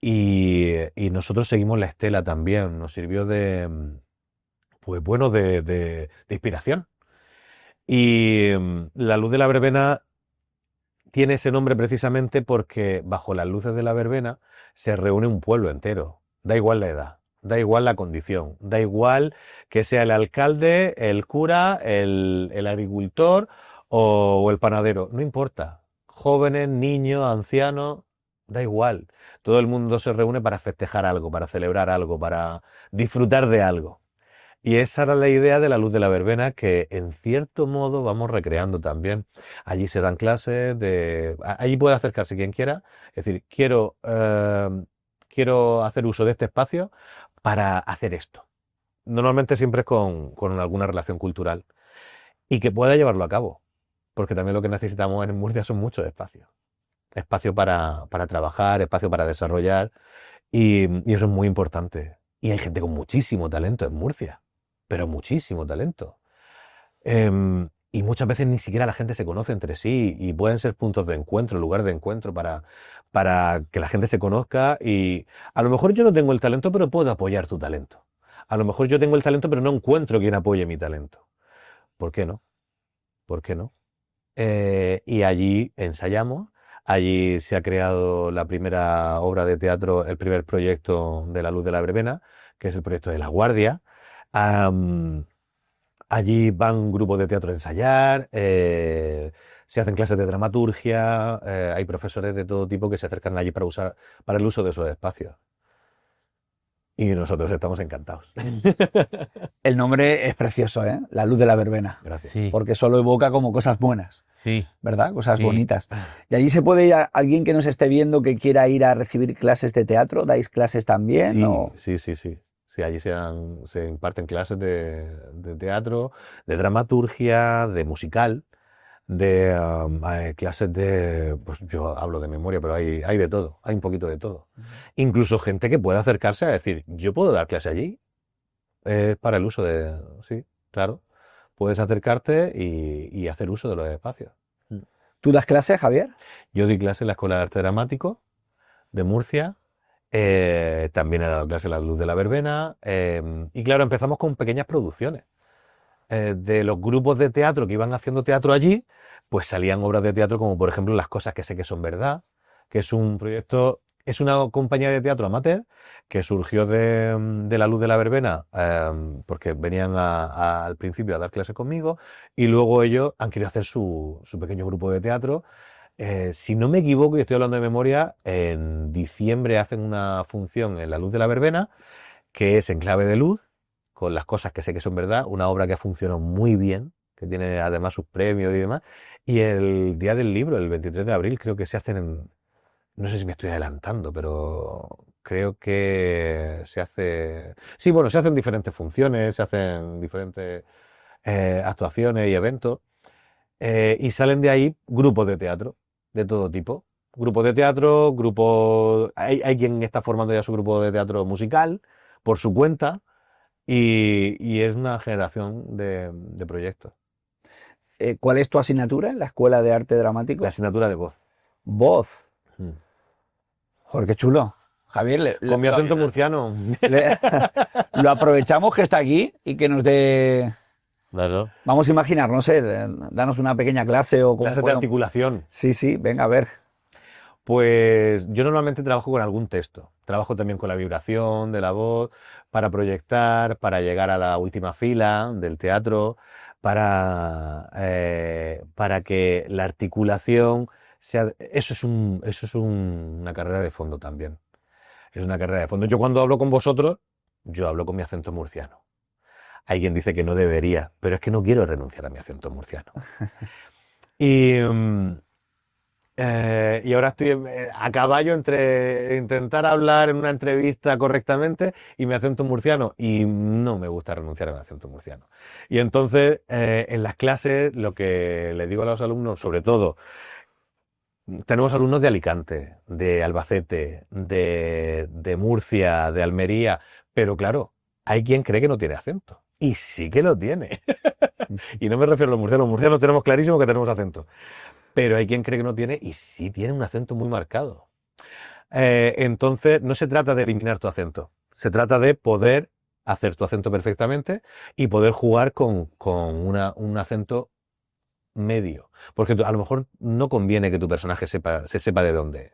Y nosotros seguimos la estela también, nos sirvió pues bueno, de inspiración. Y La Luz de la Verbena tiene ese nombre precisamente porque bajo las luces de la verbena se reúne un pueblo entero. Da igual la edad, da igual la condición, da igual que sea el alcalde, el cura, el agricultor o el panadero, no importa. Jóvenes, niños, ancianos, da igual. Todo el mundo se reúne para festejar algo, para celebrar algo, para disfrutar de algo. Y esa era la idea de La Luz de la Verbena que en cierto modo vamos recreando también. Allí se dan clases allí puede acercarse quien quiera. Es decir, quiero hacer uso de este espacio para hacer esto. Normalmente siempre es con alguna relación cultural y que pueda llevarlo a cabo. Porque también lo que necesitamos en Murcia son muchos espacios. Espacio para trabajar, espacio para desarrollar y eso es muy importante. Y hay gente con muchísimo talento en Murcia, pero muchísimo talento. Y muchas veces ni siquiera la gente se conoce entre sí y pueden ser puntos de encuentro, lugar de encuentro para que la gente se conozca y a lo mejor yo no tengo el talento, pero puedo apoyar tu talento. A lo mejor yo tengo el talento, pero no encuentro quien apoye mi talento. ¿Por qué no? ¿Por qué no? Y allí ensayamos, allí se ha creado la primera obra de teatro, el primer proyecto de La Luz de la Verbena, que es el proyecto de La Guardia. Am, Allí van grupos de teatro a ensayar, se hacen clases de dramaturgia, hay profesores de todo tipo que se acercan allí para el uso de esos espacios. Y nosotros estamos encantados. El nombre es precioso, ¿eh? La Luz de la Verbena. Gracias. Sí, Porque solo evoca como cosas buenas, sí, ¿verdad? Cosas sí. bonitas. Y allí se puede ir alguien que nos esté viendo que quiera ir a recibir clases de teatro. ¿Dais clases también? Sí, ¿O? sí. Sí, allí se imparten clases de teatro, de dramaturgia, de musical, hay clases pues yo hablo de memoria, pero hay de todo, hay un poquito de todo. Incluso gente que puede acercarse a decir, yo puedo dar clase allí, es para el uso sí, claro, puedes acercarte y hacer uso de los espacios. ¿Tú das clases, Javier? Yo di clase en la Escuela de Arte Dramático de Murcia. También he dado clase en La Luz de la Verbena. Y claro, empezamos con pequeñas producciones. De los grupos de teatro que iban haciendo teatro allí, pues salían obras de teatro como por ejemplo Las cosas que sé que son verdad, que es un proyecto, es una compañía de teatro amateur que surgió de La Luz de la Verbena, porque venían al principio a dar clases conmigo y luego ellos han querido hacer su pequeño grupo de teatro. Si no me equivoco, y estoy hablando de memoria, en diciembre hacen una función en La Luz de la Verbena, que es en clave de luz, con Las cosas que sé que son verdad, una obra que ha funcionado muy bien, que tiene además sus premios y demás. Y el día del libro, el 23 de abril, creo que se hacen no sé si me estoy adelantando, pero creo que se hace... Sí, bueno, se hacen diferentes funciones, se hacen diferentes actuaciones y eventos, y salen de ahí grupos de teatro. de todo tipo. Grupos de teatro, grupos... Hay quien está formando ya su grupo de teatro musical por su cuenta y es una generación de proyectos. ¿Cuál es tu asignatura en la Escuela de Arte Dramático? La asignatura de voz. Voz. Mm. Joder, qué chulo. Javier, Con mi acento murciano. lo aprovechamos que está aquí y que nos dé... Claro. Vamos a imaginar, no sé, danos una pequeña clase o cómo Clases de podemos- articulación. Sí, venga, a ver. Pues yo normalmente trabajo con algún texto. Trabajo también con la vibración de la voz para proyectar, para llegar a la última fila del teatro, para que la articulación sea... Eso es una carrera de fondo también. Es una carrera de fondo. Yo cuando hablo con vosotros, yo hablo con mi acento murciano. Hay quien dice que no debería, pero es que no quiero renunciar a mi acento murciano. Y... y ahora estoy a caballo entre intentar hablar en una entrevista correctamente y mi acento murciano. Y no me gusta renunciar a mi acento murciano. Y entonces, en las clases, lo que le digo a los alumnos, sobre todo, tenemos alumnos de Alicante, de Albacete, de Murcia, de Almería, pero claro, hay quien cree que no tiene acento. Y sí que lo tiene. Y no me refiero a los murcianos. Los murcianos tenemos clarísimo que tenemos acento. Pero hay quien cree que no tiene y sí tiene un acento muy marcado. Entonces, no se trata de eliminar tu acento, se trata de poder hacer tu acento perfectamente y poder jugar con un acento medio. Porque a lo mejor no conviene que tu personaje se sepa de dónde es.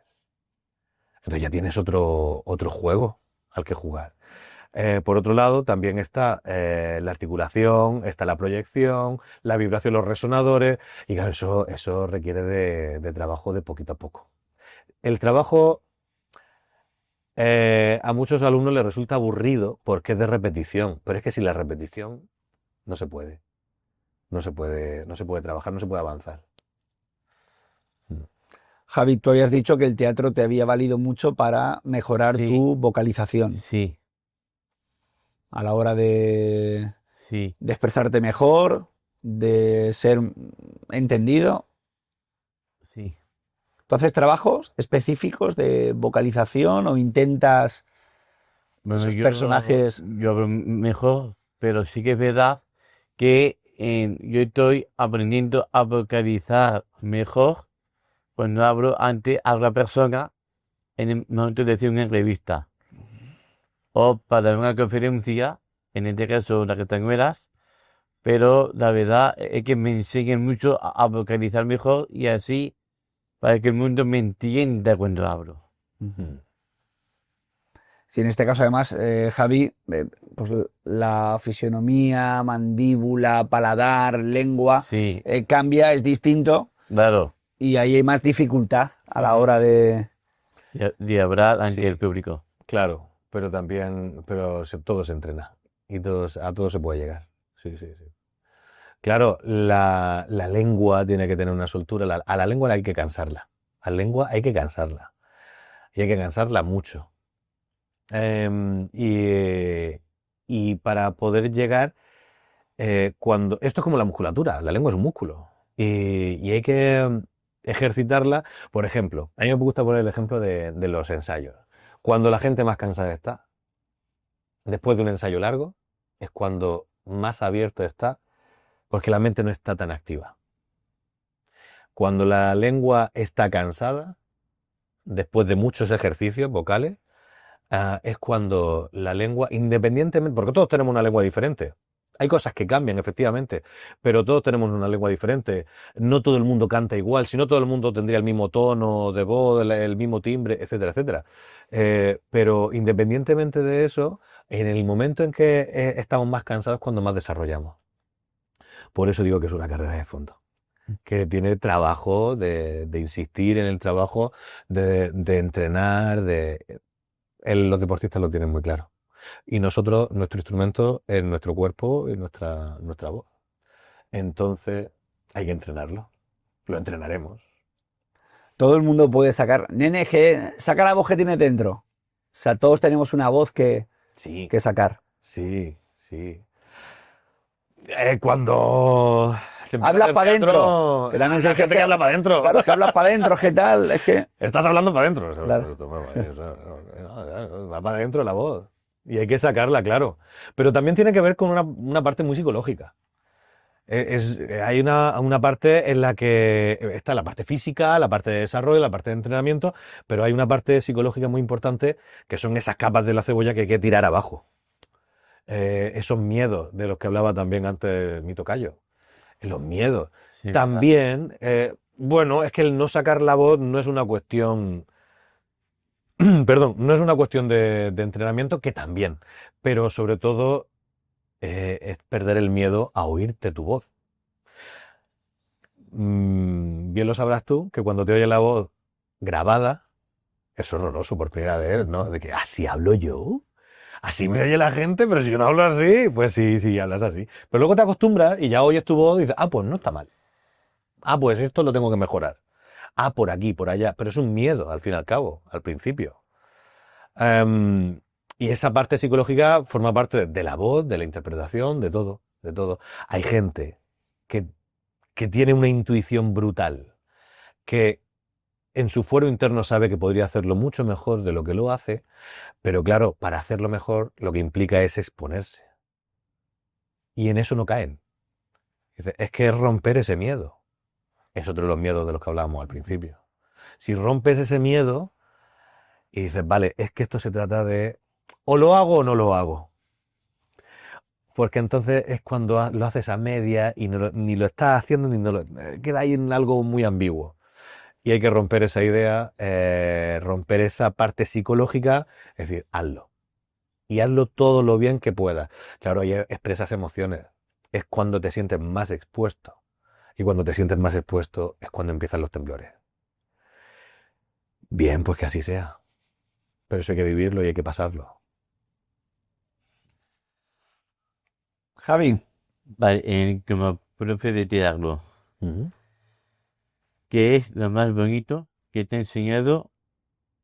Entonces ya tienes otro juego al que jugar. Por otro lado, también está la articulación, está la proyección, la vibración, los resonadores, y claro, eso requiere de trabajo de poquito a poco. El trabajo a muchos alumnos les resulta aburrido porque es de repetición, pero es que sin la repetición no se puede. No se puede trabajar, no se puede avanzar. Javi, tú habías dicho que el teatro te había valido mucho para mejorar Sí. tu vocalización Sí, a la hora sí. de expresarte mejor, de ser entendido. Sí. ¿Tú haces trabajos específicos de vocalización o intentas Bueno, esos personajes? yo hablo mejor, pero sí que es verdad que yo estoy aprendiendo a vocalizar mejor cuando hablo ante otra persona en el momento de hacer una entrevista o para una conferencia, en este caso la que tengo eras, pero la verdad es que me enseñan mucho a vocalizar mejor y así para que el mundo me entienda cuando hablo. Sí, en este caso además, Javi, pues la fisionomía, mandíbula, paladar, lengua, Sí, cambia, es distinto claro, y ahí hay más dificultad a la hora de... de hablar ante Sí. el público. Claro, pero también, todo se entrena y a todo se puede llegar. Sí, sí, sí. Claro, la lengua tiene que tener una soltura, a la lengua hay que cansarla. A la lengua hay que cansarla. Y hay que cansarla mucho. Em, y, y para poder llegar, esto es como la musculatura, la lengua es un músculo. Y hay que ejercitarla. Por ejemplo, a mí me gusta poner el ejemplo de los ensayos. Cuando la gente más cansada está, después de un ensayo largo, es cuando más abierto está, porque la mente no está tan activa. Cuando la lengua está cansada, después de muchos ejercicios vocales, es cuando la lengua, independientemente, porque todos tenemos una lengua diferente. Hay cosas que cambian, efectivamente, pero todos tenemos una lengua diferente. No todo el mundo canta igual, si no todo el mundo tendría el mismo tono de voz, el mismo timbre, etcétera, etcétera. Pero independientemente de eso, en el momento en que estamos más cansados es cuando más desarrollamos. Por eso digo que es una carrera de fondo, que tiene trabajo de insistir en el trabajo, de entrenar, los deportistas lo tienen muy claro. Y nosotros, nuestro instrumento es nuestro cuerpo y nuestra voz. Entonces, hay que entrenarlo. Lo entrenaremos. Todo el mundo puede sacar... Nene, saca la voz que tiene dentro. O sea, todos tenemos una voz Sí, que sacar. sí, sí. Cuando Hablas para adentro. Que también la gente que habla para adentro. Claro, que hablas para adentro, ¿qué tal? Es que... Estás hablando para adentro. Claro. Va para adentro la voz. Y hay que sacarla, claro. Pero también tiene que ver con una parte muy psicológica. Hay una parte en la que está la parte física, la parte de desarrollo, la parte de entrenamiento, pero hay una parte psicológica muy importante que son esas capas de la cebolla que hay que tirar abajo. Esos miedos de los que hablaba también antes mi tocayo. Los miedos. Sí, También, bueno, es que el no sacar la voz no es una cuestión, perdón, no es una cuestión de entrenamiento, que también, pero sobre todo es perder el miedo a oírte tu voz. Bien lo sabrás tú, que cuando te oyes la voz grabada, es horroroso por primera vez, ¿no? De que, ¿así hablo yo? Así me oye la gente, pero si yo no hablo así, pues sí, hablas así. Pero luego te acostumbras y ya oyes tu voz y dices, pues no está mal. Pues esto lo tengo que mejorar. Por aquí, por allá. Pero es un miedo, al fin y al cabo, al principio. Y esa parte psicológica forma parte de la voz, de la interpretación, de todo, de todo. Hay gente que tiene una intuición brutal, que en su fuero interno sabe que podría hacerlo mucho mejor de lo que lo hace, pero claro, para hacerlo mejor lo que implica es exponerse. Y en eso no caen. Es que es romper ese miedo. Es otro de los miedos de los que hablábamos al principio. Si rompes ese miedo y dices, vale, es que esto se trata de o lo hago o no lo hago. Porque entonces es cuando lo haces a media y ni lo estás haciendo ni no lo... queda ahí en algo muy ambiguo. Y hay que romper esa idea, romper esa parte psicológica, es decir, hazlo. Y hazlo todo lo bien que puedas. Claro, ahí expresas emociones. Es cuando te sientes más expuesto. Y cuando te sientes más expuesto es cuando empiezan los temblores. Bien, pues que así sea. Pero eso hay que vivirlo y hay que pasarlo. Javi, Vale, como profe de teatro, Ujú. ¿qué es lo más bonito que te ha enseñado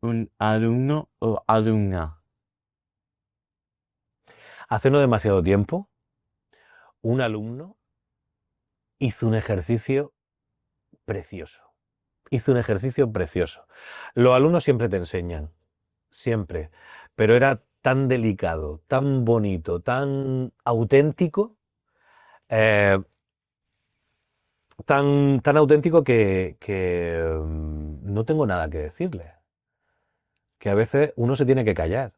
un alumno o alumna? Hace no demasiado tiempo, un alumno hizo un ejercicio precioso. Hizo un ejercicio precioso. Los alumnos siempre te enseñan, siempre. Pero era tan delicado, tan bonito, tan auténtico, eh, tan auténtico que no tengo nada que decirle. Que a veces uno se tiene que callar.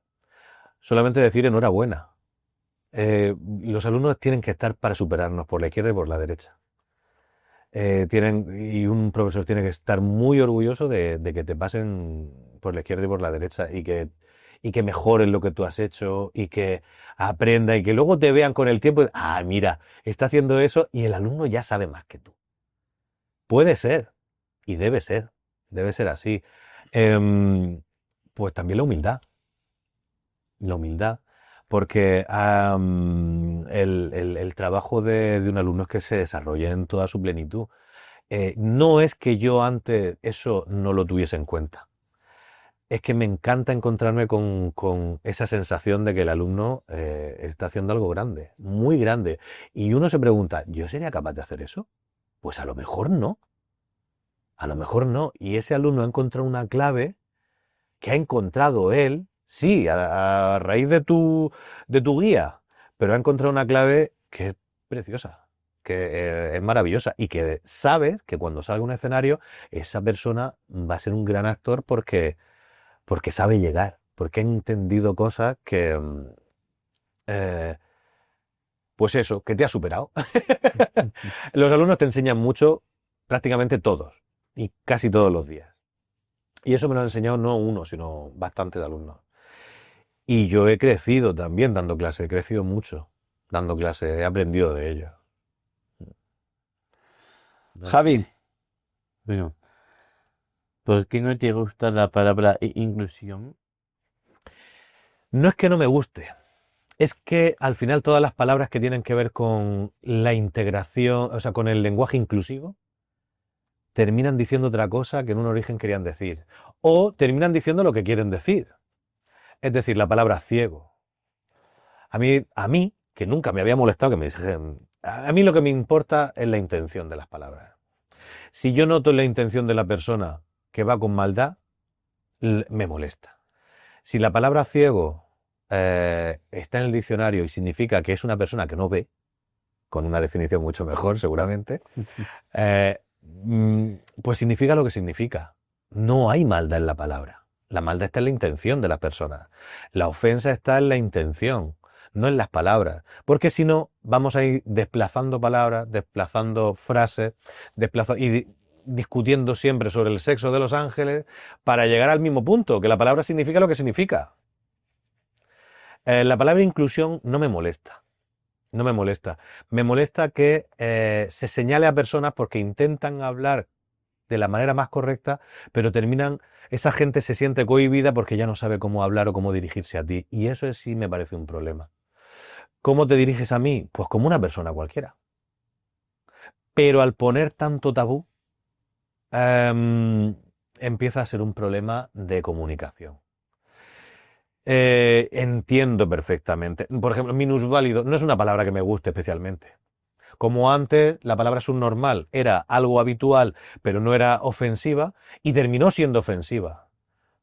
Solamente decir enhorabuena. Los alumnos tienen que estar para superarnos por la izquierda y por la derecha. Y un profesor tiene que estar muy orgulloso de que te pasen por la izquierda y por la derecha y que mejoren lo que tú has hecho y que aprenda y que luego te vean con el tiempo y, mira, está haciendo eso y el alumno ya sabe más que tú. Puede ser y debe ser así. Pues también la humildad, porque el trabajo de un alumno es que se desarrolle en toda su plenitud. No es que yo antes eso no lo tuviese en cuenta, es que me encanta encontrarme con esa sensación de que el alumno está haciendo algo grande, muy grande. Y uno se pregunta, ¿yo sería capaz de hacer eso? Pues a lo mejor no. A lo mejor no. Y ese alumno ha encontrado una clave que ha encontrado él, sí, a raíz de tu guía, pero ha encontrado una clave que es preciosa, que es maravillosa y que sabe que cuando salga a un escenario, esa persona va a ser un gran actor porque sabe llegar, porque ha entendido cosas que, pues eso, que te ha superado. Los alumnos te enseñan mucho, prácticamente todos, y casi todos los días. Y eso me lo han enseñado no uno, sino bastantes alumnos. Y yo he crecido también dando clases, he crecido mucho dando clases, he aprendido de ellos. Javi, Bueno, ¿por qué no te gusta la palabra inclusión? No es que no me guste, es que al final todas las palabras que tienen que ver con la integración, o sea, con el lenguaje inclusivo, terminan diciendo otra cosa que en un origen querían decir. O terminan diciendo lo que quieren decir. Es decir, la palabra ciego. A mí, que nunca me había molestado que me dijesen a mí lo que me importa es la intención de las palabras. Si yo noto la intención de la persona que va con maldad, me molesta. Si la palabra ciego está en el diccionario y significa que es una persona que no ve, con una definición mucho mejor seguramente, pues significa lo que significa. No hay maldad en la palabra. La maldad está en la intención de las personas. La ofensa está en la intención, no en las palabras. Porque si no, vamos a ir desplazando palabras, desplazando frases, discutiendo siempre sobre el sexo de los ángeles para llegar al mismo punto, que la palabra significa lo que significa. La palabra inclusión no me molesta. No me molesta. Me molesta que se señale a personas porque intentan hablar de la manera más correcta, pero esa gente se siente cohibida porque ya no sabe cómo hablar o cómo dirigirse a ti. Y eso sí me parece un problema. ¿Cómo te diriges a mí? Pues como una persona cualquiera. Pero al poner tanto tabú, empieza a ser un problema de comunicación. Entiendo perfectamente. Por ejemplo, minusválido no es una palabra que me guste especialmente. Como antes, la palabra subnormal era algo habitual, pero no era ofensiva, y terminó siendo ofensiva.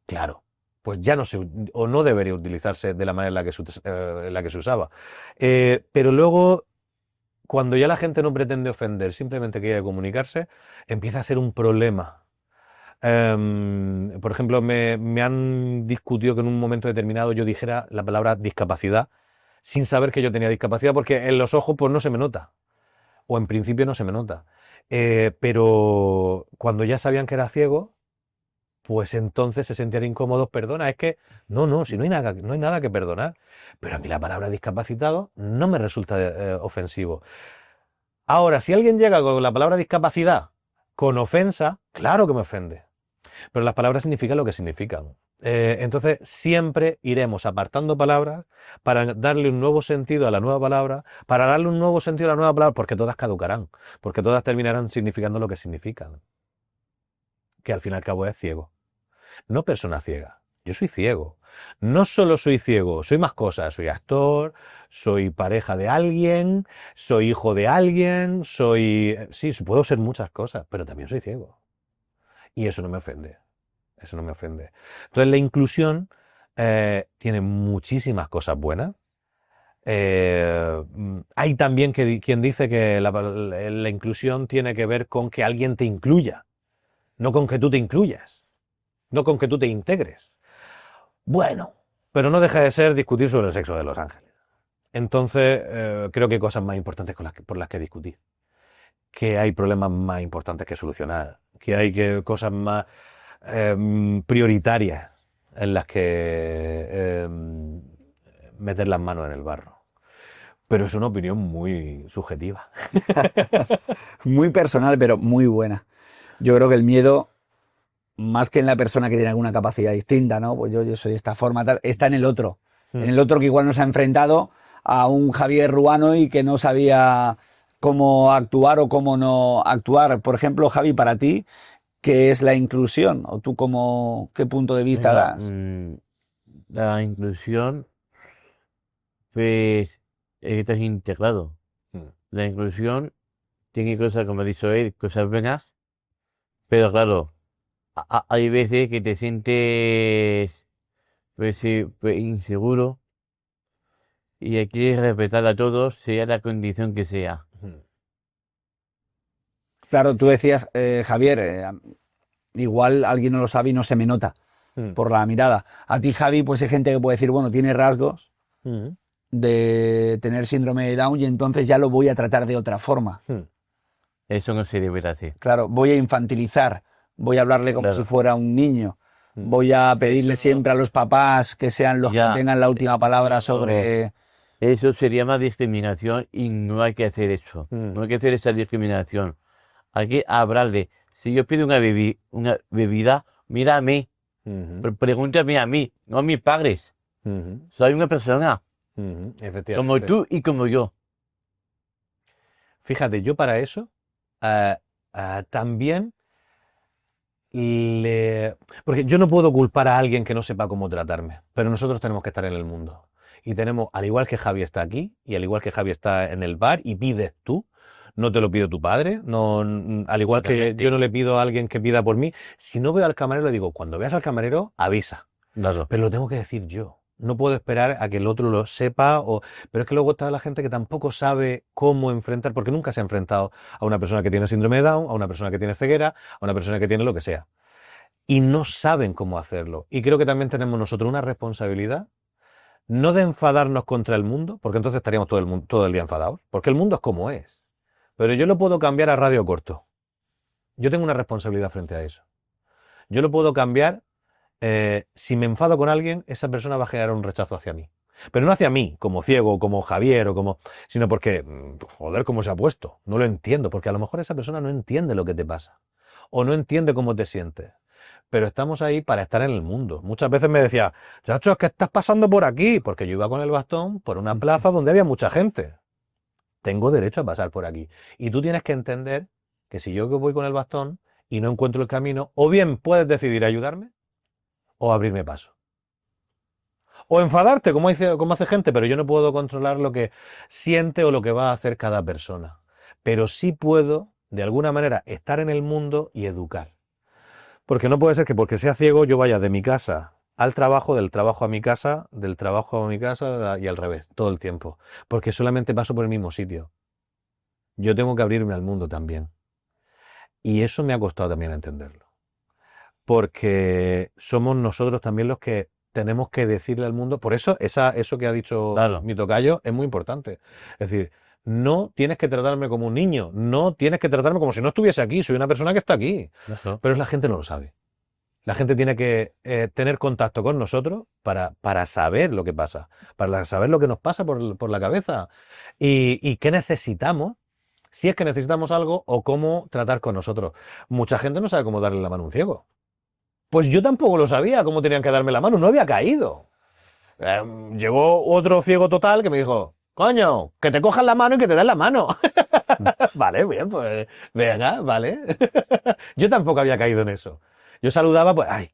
Claro, pues ya no se, o no debería utilizarse de la manera en la que se usaba. Pero luego, cuando ya la gente no pretende ofender, simplemente quiere comunicarse, empieza a ser un problema. Por ejemplo, me han discutido que en un momento determinado yo dijera la palabra discapacidad sin saber que yo tenía discapacidad, porque en los ojos pues no se me nota, o en principio no se me nota. Pero cuando ya sabían que era ciego, pues entonces se sentían incómodos. Perdona, es que no, si no hay nada que perdonar. Pero a mí la palabra discapacitado no me resulta ofensivo. Ahora, si alguien llega con la palabra discapacidad con ofensa, claro que me ofende. Pero las palabras significan lo que significan. Entonces siempre iremos apartando palabras para darle un nuevo sentido a la nueva palabra, para darle un nuevo sentido a la nueva palabra, porque todas caducarán, porque todas terminarán significando lo que significan. Que al fin y al cabo es ciego. No persona ciega, yo soy ciego. No solo soy ciego, soy más cosas. Soy actor, soy pareja de alguien, soy hijo de alguien, sí, puedo ser muchas cosas, pero también soy ciego. Y eso no me ofende. Eso no me ofende. Entonces la inclusión tiene muchísimas cosas buenas. Hay también quien dice que la inclusión tiene que ver con que alguien te incluya, no con que tú te incluyas, no con que tú te integres. Bueno, pero no deja de ser discutir sobre el sexo de los ángeles. Entonces creo que hay cosas más importantes por las que discutir, que hay problemas más importantes que solucionar, que hay cosas más prioritarias en las que meter las manos en el barro. Pero es una opinión muy subjetiva. Muy personal, pero muy buena. Yo creo que el miedo, más que en la persona que tiene alguna capacidad distinta, ¿no? Pues yo soy de esta forma, tal, está en el otro. En el otro que igual nos ha enfrentado a un Javier Ruano y que no sabía cómo actuar o cómo no actuar. Por ejemplo, Javi, para ti, ¿qué es la inclusión? ¿O tú qué punto de vista das? La inclusión, pues, es que estás integrado. La inclusión tiene cosas, como ha dicho él, cosas buenas, pero claro, hay veces que te sientes pues, sí, pues, inseguro y hay que respetar a todos, sea la condición que sea. Claro, tú decías, Javier, igual alguien no lo sabe y no se me nota por la mirada. A ti, Javi, pues hay gente que puede decir, bueno, tiene rasgos de tener síndrome de Down y entonces ya lo voy a tratar de otra forma. Eso no se debe hacer. Claro, voy a infantilizar, voy a hablarle como si fuera un niño, voy a pedirle siempre a los papás que sean los que tengan la última palabra sobre... Eso sería más discriminación y no hay que hacer eso. No hay que hacer esa discriminación. Hay que hablarle. Si yo pido una bebida, mira a mí. Pregúntame a mí, no a mis padres. Soy una persona. Efectivamente. Como tú y como yo. Fíjate, yo para eso también porque yo no puedo culpar a alguien que no sepa cómo tratarme, pero nosotros tenemos que estar en el mundo. Y tenemos, al igual que Javi está aquí, y al igual que Javi está en el bar, y pides tú, no te lo pido tu padre, no, al igual que yo no le pido a alguien que pida por mí. Si no veo al camarero, le digo, cuando veas al camarero, avisa. Claro. Pero lo tengo que decir yo. No puedo esperar a que el otro lo sepa. Pero es que luego está la gente que tampoco sabe cómo enfrentar, porque nunca se ha enfrentado a una persona que tiene síndrome de Down, a una persona que tiene ceguera, a una persona que tiene lo que sea. Y no saben cómo hacerlo. Y creo que también tenemos nosotros una responsabilidad, no de enfadarnos contra el mundo, porque entonces estaríamos todo el día enfadados, porque el mundo es como es. Pero yo lo puedo cambiar a radio corto. Yo tengo una responsabilidad frente a eso. Yo lo puedo cambiar. Si me enfado con alguien, esa persona va a generar un rechazo hacia mí. Pero no hacia mí, como ciego, como Javier, sino porque, joder, cómo se ha puesto. No lo entiendo, porque a lo mejor esa persona no entiende lo que te pasa. O no entiende cómo te sientes. Pero estamos ahí para estar en el mundo. Muchas veces me decía, chacho, es que estás pasando por aquí, porque yo iba con el bastón por una plaza donde había mucha gente. Tengo derecho a pasar por aquí. Y tú tienes que entender que si yo voy con el bastón y no encuentro el camino, o bien puedes decidir ayudarme, o abrirme paso. O enfadarte, como hace gente, pero yo no puedo controlar lo que siente o lo que va a hacer cada persona. Pero sí puedo, de alguna manera, estar en el mundo y educar. Porque no puede ser que porque sea ciego yo vaya de mi casa al trabajo, del trabajo a mi casa, del trabajo a mi casa y al revés, todo el tiempo. Porque solamente paso por el mismo sitio. Yo tengo que abrirme al mundo también. Y eso me ha costado también entenderlo. Porque somos nosotros también los que tenemos que decirle al mundo. Por eso, eso que ha dicho Claro. mi tocayo es muy importante. Es decir, no tienes que tratarme como un niño, no tienes que tratarme como si no estuviese aquí, soy una persona que está aquí. Eso. Pero la gente no lo sabe. La gente tiene que tener contacto con nosotros para saber lo que pasa, para saber lo que nos pasa por la cabeza y qué necesitamos, si es que necesitamos algo o cómo tratar con nosotros. Mucha gente no sabe cómo darle la mano a un ciego. Pues yo tampoco lo sabía cómo tenían que darme la mano, no había caído. Llegó otro ciego total que me dijo, coño, que te cojan la mano y que te den la mano. Vale, bien, pues venga, vale. Yo tampoco había caído en eso. Yo saludaba, pues, ay,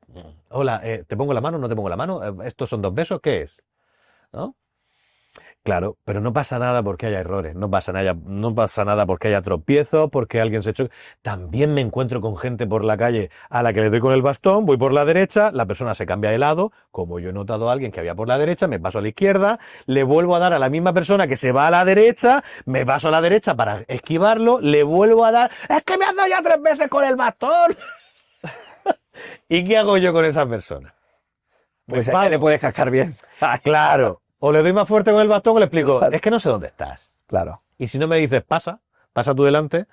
hola, ¿te pongo la mano? ¿No te pongo la mano? ¿Estos son 2 besos? ¿Qué es? ¿No? Claro, pero no pasa nada porque haya errores, no pasa nada porque haya tropiezos, porque alguien se choque. También me encuentro con gente por la calle a la que le doy con el bastón, voy por la derecha, la persona se cambia de lado, como yo he notado a alguien que había por la derecha, me paso a la izquierda, le vuelvo a dar a la misma persona que se va a la derecha, me paso a la derecha para esquivarlo, le vuelvo a dar, es que me has dado ya 3 veces con el bastón. ¿Y qué hago yo con esa persona? Pues a ella le puedes cascar bien. Claro. O le doy más fuerte con el bastón o le explico, es que no sé dónde estás. Claro. Y si no me dices, pasa tú delante,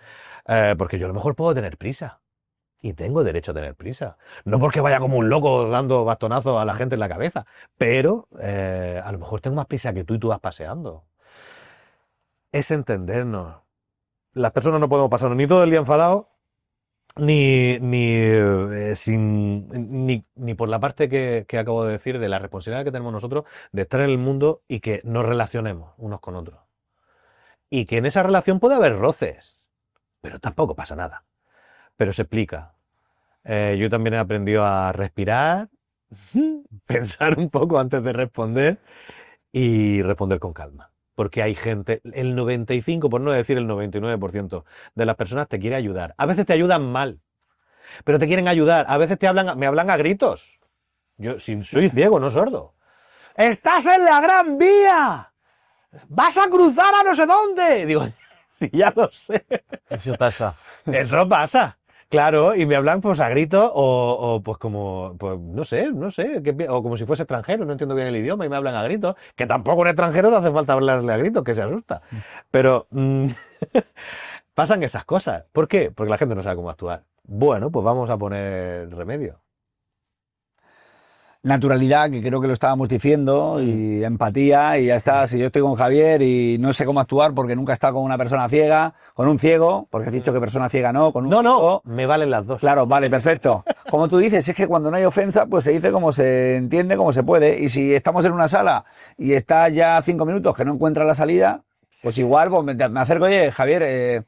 porque yo a lo mejor puedo tener prisa. Y tengo derecho a tener prisa. No porque vaya como un loco dando bastonazos a la gente en la cabeza, pero a lo mejor tengo más prisa que tú y tú vas paseando. Es entendernos. Las personas no podemos pasarnos ni todo el día enfadados, ni por la parte que acabo de decir de la responsabilidad que tenemos nosotros de estar en el mundo y que nos relacionemos unos con otros. Y que en esa relación puede haber roces, pero tampoco pasa nada. Pero se explica. Yo también he aprendido a respirar, pensar un poco antes de responder y responder con calma. Porque hay gente, el 95, por no decir el 99% de las personas te quiere ayudar. A veces te ayudan mal, pero te quieren ayudar. A veces me hablan a gritos. Yo soy ciego, no sordo. ¡Estás en la Gran Vía! ¡Vas a cruzar a no sé dónde! Digo, sí, ya lo sé. Eso pasa. Eso pasa. Claro, y me hablan pues a gritos o pues como, pues no sé, o como si fuese extranjero, no entiendo bien el idioma y me hablan a gritos, que tampoco un extranjero no hace falta hablarle a gritos, que se asusta. Pero pasan esas cosas. ¿Por qué? Porque la gente no sabe cómo actuar. Bueno, pues vamos a poner remedio. Naturalidad, que creo que lo estábamos diciendo, y empatía, y ya está. Si yo estoy con Javier y no sé cómo actuar porque nunca he estado con una persona ciega, con un ciego, porque has dicho que persona ciega no, con un ciego. Me valen las dos. Claro, vale, perfecto. Como tú dices, es que cuando no hay ofensa, pues se dice como se entiende, como se puede. Y si estamos en una sala y está ya 5 minutos que no encuentra la salida, pues igual pues me acerco, oye, Javier,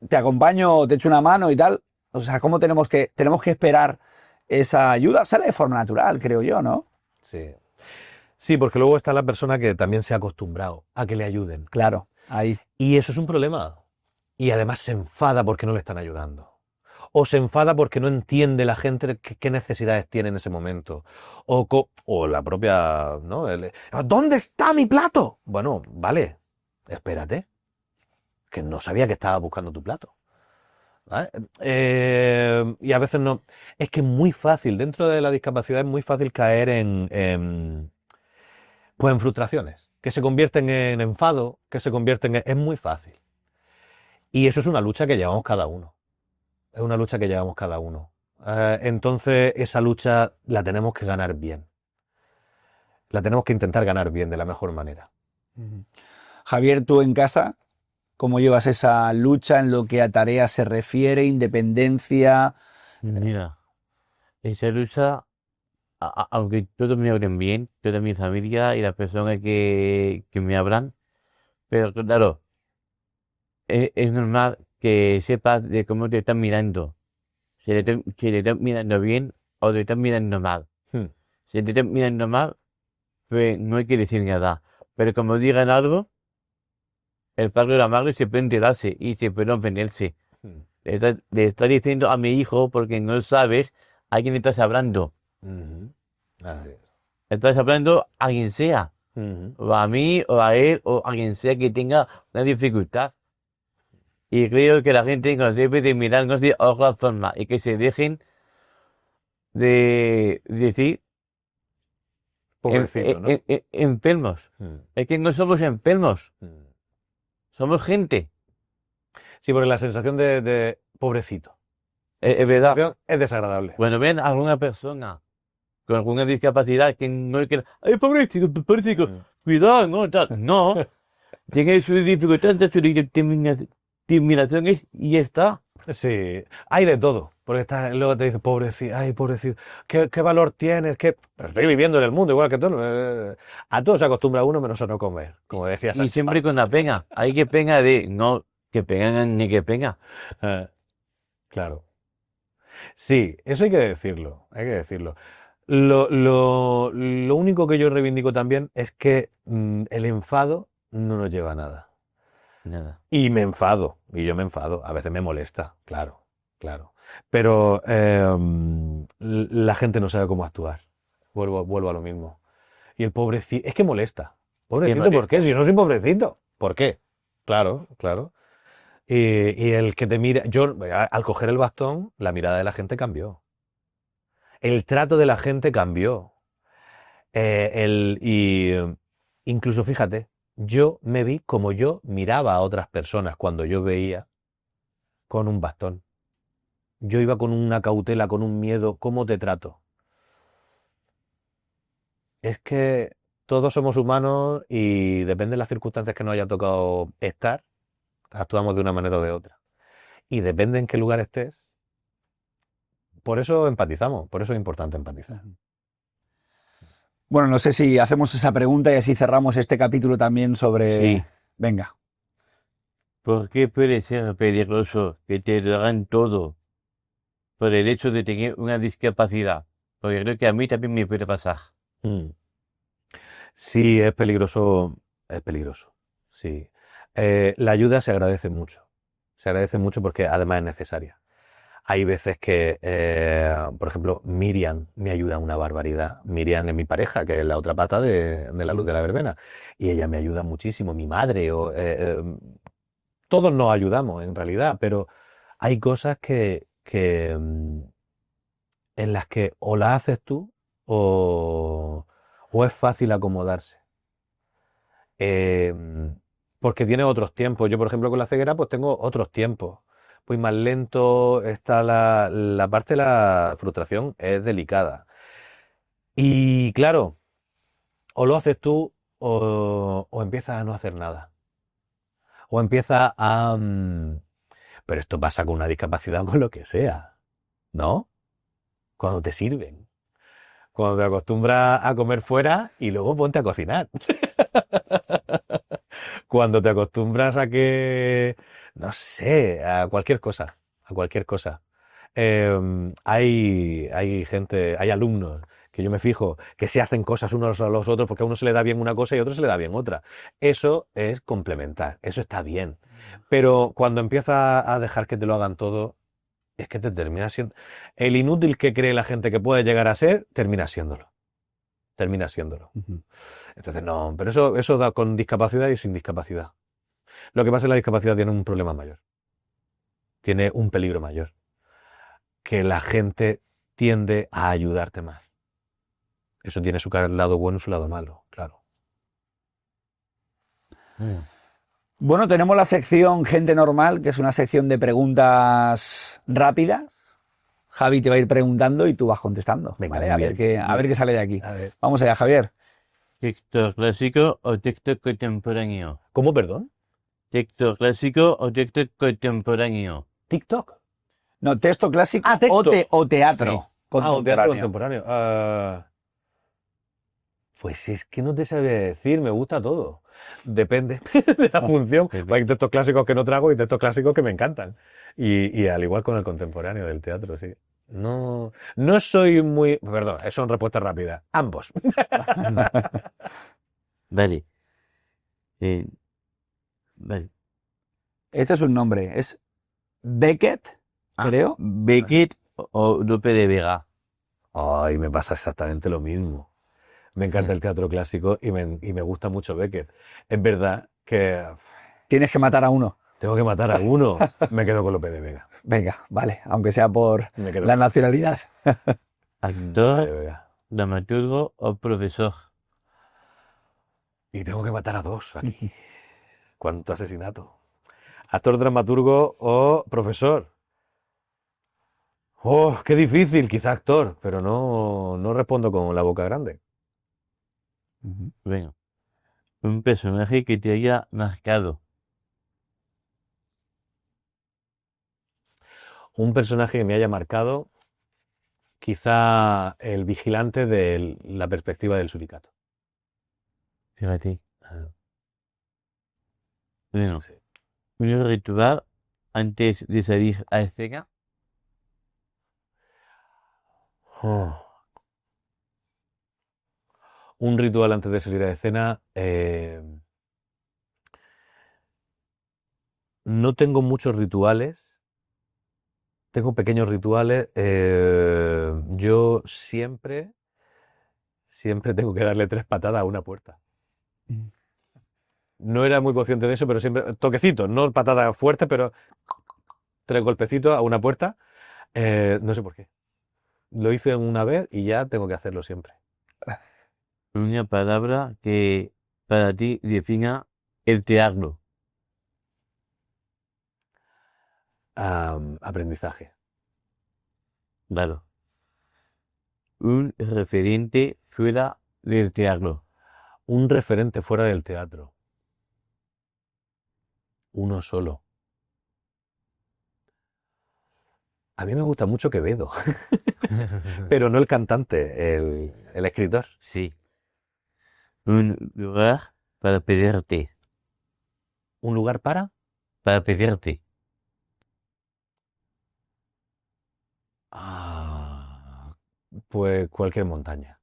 te acompaño, te echo una mano y tal. O sea, ¿cómo tenemos que esperar esa ayuda? Sale de forma natural, creo yo, ¿no? Sí. Sí, porque luego está la persona que también se ha acostumbrado a que le ayuden. Claro, ahí. Y eso es un problema. Y además se enfada porque no le están ayudando. O se enfada porque no entiende la gente qué necesidades tiene en ese momento. O la propia, ¿no? ¿Dónde está mi plato? Bueno, vale, espérate, que no sabía que estaba buscando tu plato. ¿Vale? Y a veces no. Es que es muy fácil, dentro de la discapacidad es muy fácil caer pues en frustraciones, que se convierten en enfado, que se convierten en... Es muy fácil. Y eso es una lucha que llevamos cada uno. Es una lucha que llevamos cada uno. Entonces, esa lucha la tenemos que ganar bien. La tenemos que intentar ganar bien, de la mejor manera. Javier, tú en casa, ¿cómo llevas esa lucha en lo que a tareas se refiere, independencia? Mira, esa lucha, aunque todos me hablen bien, toda mi familia y las personas que me hablan, pero claro, es normal que sepas de cómo te están mirando. Si te están mirando bien o te están mirando mal. Hmm. Si te están mirando mal, pues no hay que decir nada. Pero como digan algo, el padre o la madre se puede enterarse y se puede ofenderse. Hmm. Le está diciendo a mi hijo porque no sabes a quién estás hablando. Ujú. Así es. Estás hablando a quien sea. Ujú. O a mí, o a él, o a quien sea que tenga una dificultad. Y creo que la gente nos debe de mirarnos de otra forma y que se dejen de decir Pobrecito, ¿no? enfermos. Hmm. Es que no somos enfermos, Hmm. somos gente. Sí, porque la sensación de pobrecito. Esa Es verdad. sensación es desagradable. Cuando ven a alguna persona con alguna discapacidad que no es que, ay, pobrecito, pobrecito, Hmm. cuidado, no, tal. No, tiene sus dificultades, sus determinaciones y ya está. Sí, hay de todo. Porque luego te dice, pobrecito, ay, pobrecito, ¿qué valor tienes? Pero estoy viviendo en el mundo igual que tú. A todo se acostumbra uno menos a no comer, como decía Y Sancho siempre con la pena. Hay que pena de, no, que pegan ni que pena. Panza. Claro. Sí, eso hay que decirlo, hay que decirlo. Lo único que yo reivindico también es que el enfado no nos lleva a nada. Nada. Y me enfado, y yo me enfado, a veces me molesta, claro, claro. Pero la gente no sabe cómo actuar. Vuelvo a lo mismo. Y el pobrecito, es que molesta. Pobrecito, ¿por qué? Si yo no soy pobrecito. ¿Por qué? Claro, claro. Y el que te mira, yo al coger el bastón, la mirada de la gente cambió. El trato de la gente cambió. Incluso fíjate, yo me vi como yo miraba a otras personas cuando yo veía con un bastón. Yo iba con una cautela, con un miedo, ¿cómo te trato? Es que todos somos humanos y depende de las circunstancias que nos haya tocado estar, actuamos de una manera o de otra. Y depende en qué lugar estés. Por eso empatizamos, por eso es importante empatizar. Bueno, no sé si hacemos esa pregunta y así cerramos este capítulo también sobre... Sí. Venga. ¿Por qué puede ser peligroso que te lo hagan todo por el hecho de tener una discapacidad? Porque creo que a mí también me puede pasar. Mm. Sí, es peligroso, es peligroso. Sí. La ayuda se agradece mucho. Se agradece mucho porque además es necesaria. Hay veces que, por ejemplo, Miriam me ayuda una barbaridad. Miriam es mi pareja, que es la otra pata de la luz de la verbena. Y ella me ayuda muchísimo. Mi madre, todos nos ayudamos en realidad, pero hay cosas en las que o las haces tú o es fácil acomodarse. Porque tiene otros tiempos. Yo, por ejemplo, con la ceguera, pues tengo otros tiempos. Pues más lento, está la parte de la frustración es delicada. Y claro, o lo haces tú o empiezas a no hacer nada. O empiezas a... pero esto pasa con una discapacidad o con lo que sea, ¿no? Cuando te sirven. Cuando te acostumbras a comer fuera y luego ponte a cocinar. Cuando te acostumbras a que, no sé, a cualquier cosa, a cualquier cosa. Hay gente, hay alumnos que yo me fijo que se hacen cosas unos a los otros porque a uno se le da bien una cosa y a otro se le da bien otra. Eso es complementar, eso está bien. Pero cuando empiezas a dejar que te lo hagan todo, es que te termina siendo... El inútil que cree la gente que puede llegar a ser, termina siéndolo. Termina siéndolo. Entonces, no, pero eso da con discapacidad y sin discapacidad. Lo que pasa es que la discapacidad tiene un problema mayor. Tiene un peligro mayor. Que la gente tiende a ayudarte más. Eso tiene su lado bueno y su lado malo, claro. Bueno, tenemos la sección Gente Normal, que es una sección de preguntas rápidas. Javi te va a ir preguntando y tú vas contestando. Venga, ¿vale? muy bien. A ver qué sale de aquí. A ver. Vamos allá, Javier. ¿Texto clásico o texto contemporáneo? ¿Cómo, perdón? ¿Texto clásico o texto contemporáneo? ¿TikTok? No, texto clásico Ah, texto. o teatro Sí. Un teatro contemporáneo. contemporáneo. Pues es que no te sabría decir, me gusta todo. Depende de la función. Sí. Hay textos clásicos que no trago y textos clásicos que me encantan. Y al igual con el contemporáneo del teatro, sí. No soy muy... Perdón, son respuestas rápidas. Ambos. Vale. Vale. Este es un nombre, es Beckett, creo. Beckett o Lope de Vega. Ay, me pasa exactamente lo mismo. Me encanta el teatro clásico y me gusta mucho Beckett. Es verdad que Tienes que matar a uno. tengo que matar a uno. Me quedo con Lope de Vega. Venga, vale, aunque sea por Me quedo la con nacionalidad. Lope de Actor, Vega. dramaturgo o profesor. Y tengo que matar a dos aquí. ¿Cuánto asesinato? Actor, dramaturgo o profesor. Oh, qué difícil, quizá actor, pero no respondo con la boca grande. Venga. Un personaje que te haya marcado. Un personaje que me haya marcado, quizá el vigilante de la perspectiva del suricato. Fíjate. Ah, Bueno, sí. un ritual antes de salir a escena. Oh. Un ritual antes de salir a escena. No tengo muchos rituales. Tengo pequeños rituales. Yo siempre tengo que darle 3 patadas a una puerta. No era muy consciente de eso, pero siempre, toquecitos, no patadas fuertes, pero 3 golpecitos a una puerta. No sé por qué. Lo hice una vez y ya tengo que hacerlo siempre. Una palabra que para ti defina el teatro. Aprendizaje. Claro. Un referente fuera del teatro. Un referente fuera del teatro. Uno solo. A mí me gusta mucho Quevedo, pero no el cantante, el escritor. Sí. Un lugar para perderte. ¿Un lugar para? Para perderte. Pues cualquier montaña.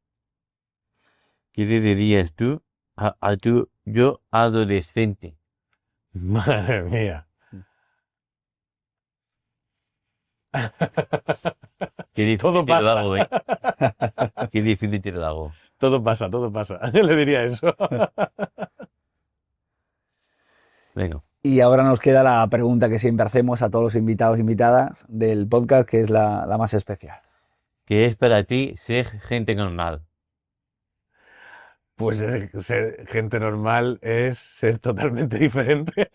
¿Qué le dirías tú a tu yo adolescente? Madre mía. Qué difícil Todo te lo pasa. hago, ¿eh? Qué difícil te lo hago. Todo pasa, todo pasa. Le diría eso. Venga. Y ahora nos queda la pregunta que siempre hacemos a todos los invitados e invitadas del podcast, que es la más especial. ¿Qué es para ti ser gente normal? Pues ser gente normal es ser totalmente diferente.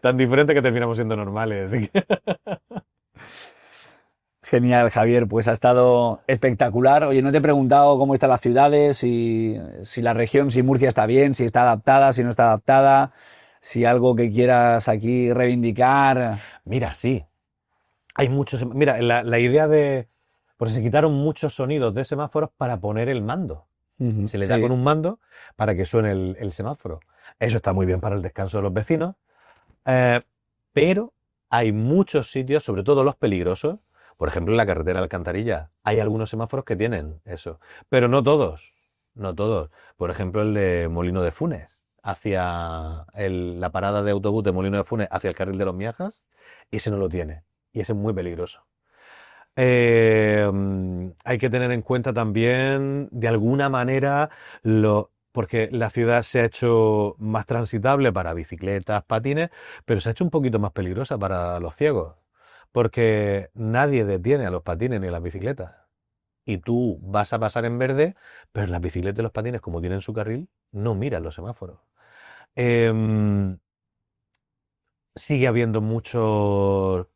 Tan diferente que terminamos siendo normales. Así que... Genial, Javier, pues ha estado espectacular. Oye, no te he preguntado cómo están las ciudades, si la región, si Murcia está bien, si está adaptada, si no está adaptada, si algo que quieras aquí reivindicar. Mira, sí. Hay muchos... Mira, la idea de... Pues se quitaron muchos sonidos de semáforos para poner el mando. Se le da con un mando para que suene el semáforo. Eso está muy bien para el descanso de los vecinos. Pero hay muchos sitios, sobre todo los peligrosos, Por ejemplo, en la carretera de Alcantarilla hay algunos semáforos que tienen eso, pero no todos, no todos. Por ejemplo, el de Molino de Funes, hacia la parada de autobús de Molino de Funes hacia el carril de los Miajas, ese no lo tiene, y ese es muy peligroso. Hay que tener en cuenta también, de alguna manera, porque la ciudad se ha hecho más transitable para bicicletas, patines, pero se ha hecho un poquito más peligrosa para los ciegos, porque nadie detiene a los patines ni a las bicicletas. Y tú vas a pasar en verde, pero las bicicletas y los patines, como tienen su carril, no miran los semáforos. Sigue habiendo muchos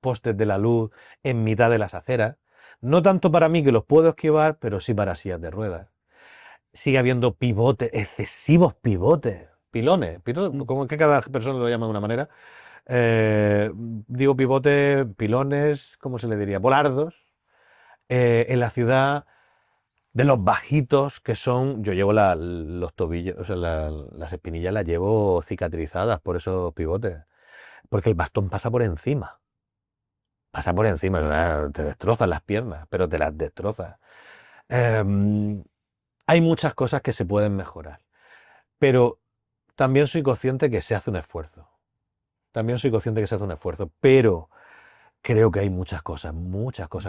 postes de la luz en mitad de las aceras. No tanto para mí, que los puedo esquivar, pero sí para sillas de ruedas. Sigue habiendo pivotes, excesivos pivotes, pilones, como que cada persona lo llama de una manera. Digo pivotes, pilones, ¿cómo se le diría? Volardos. En la ciudad, de los bajitos que son, yo llevo los tobillos, o sea, las espinillas las llevo cicatrizadas por esos pivotes, porque el bastón pasa por encima. Pasa por encima, te destrozan las piernas, pero te las destrozas. Hay muchas cosas que se pueden mejorar, pero también soy consciente que se hace un esfuerzo. Pero creo que hay muchas cosas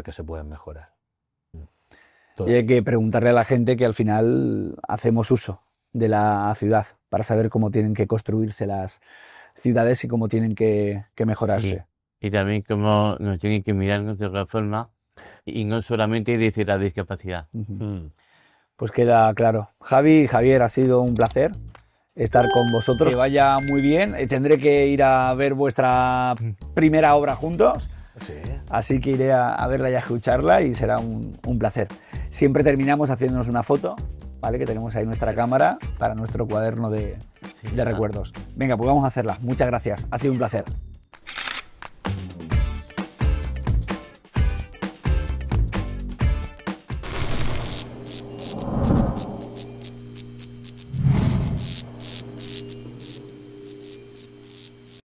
que se pueden mejorar. Y hay que preguntarle a la gente que al final hacemos uso de la ciudad para saber cómo tienen que construirse las ciudades y cómo tienen que mejorarse. Y también cómo nos tienen que mirarnos de otra forma y no solamente desde la discapacidad. Pues queda claro. Javi, Javier, ha sido un placer estar con vosotros. Que vaya muy bien. Tendré que ir a ver vuestra primera obra juntos. Sí. Así que iré a verla y a escucharla y será un placer. Siempre terminamos haciéndonos una foto, ¿vale? Que tenemos ahí nuestra cámara para nuestro cuaderno de recuerdos. Venga, pues vamos a hacerla. Muchas gracias. Ha sido un placer.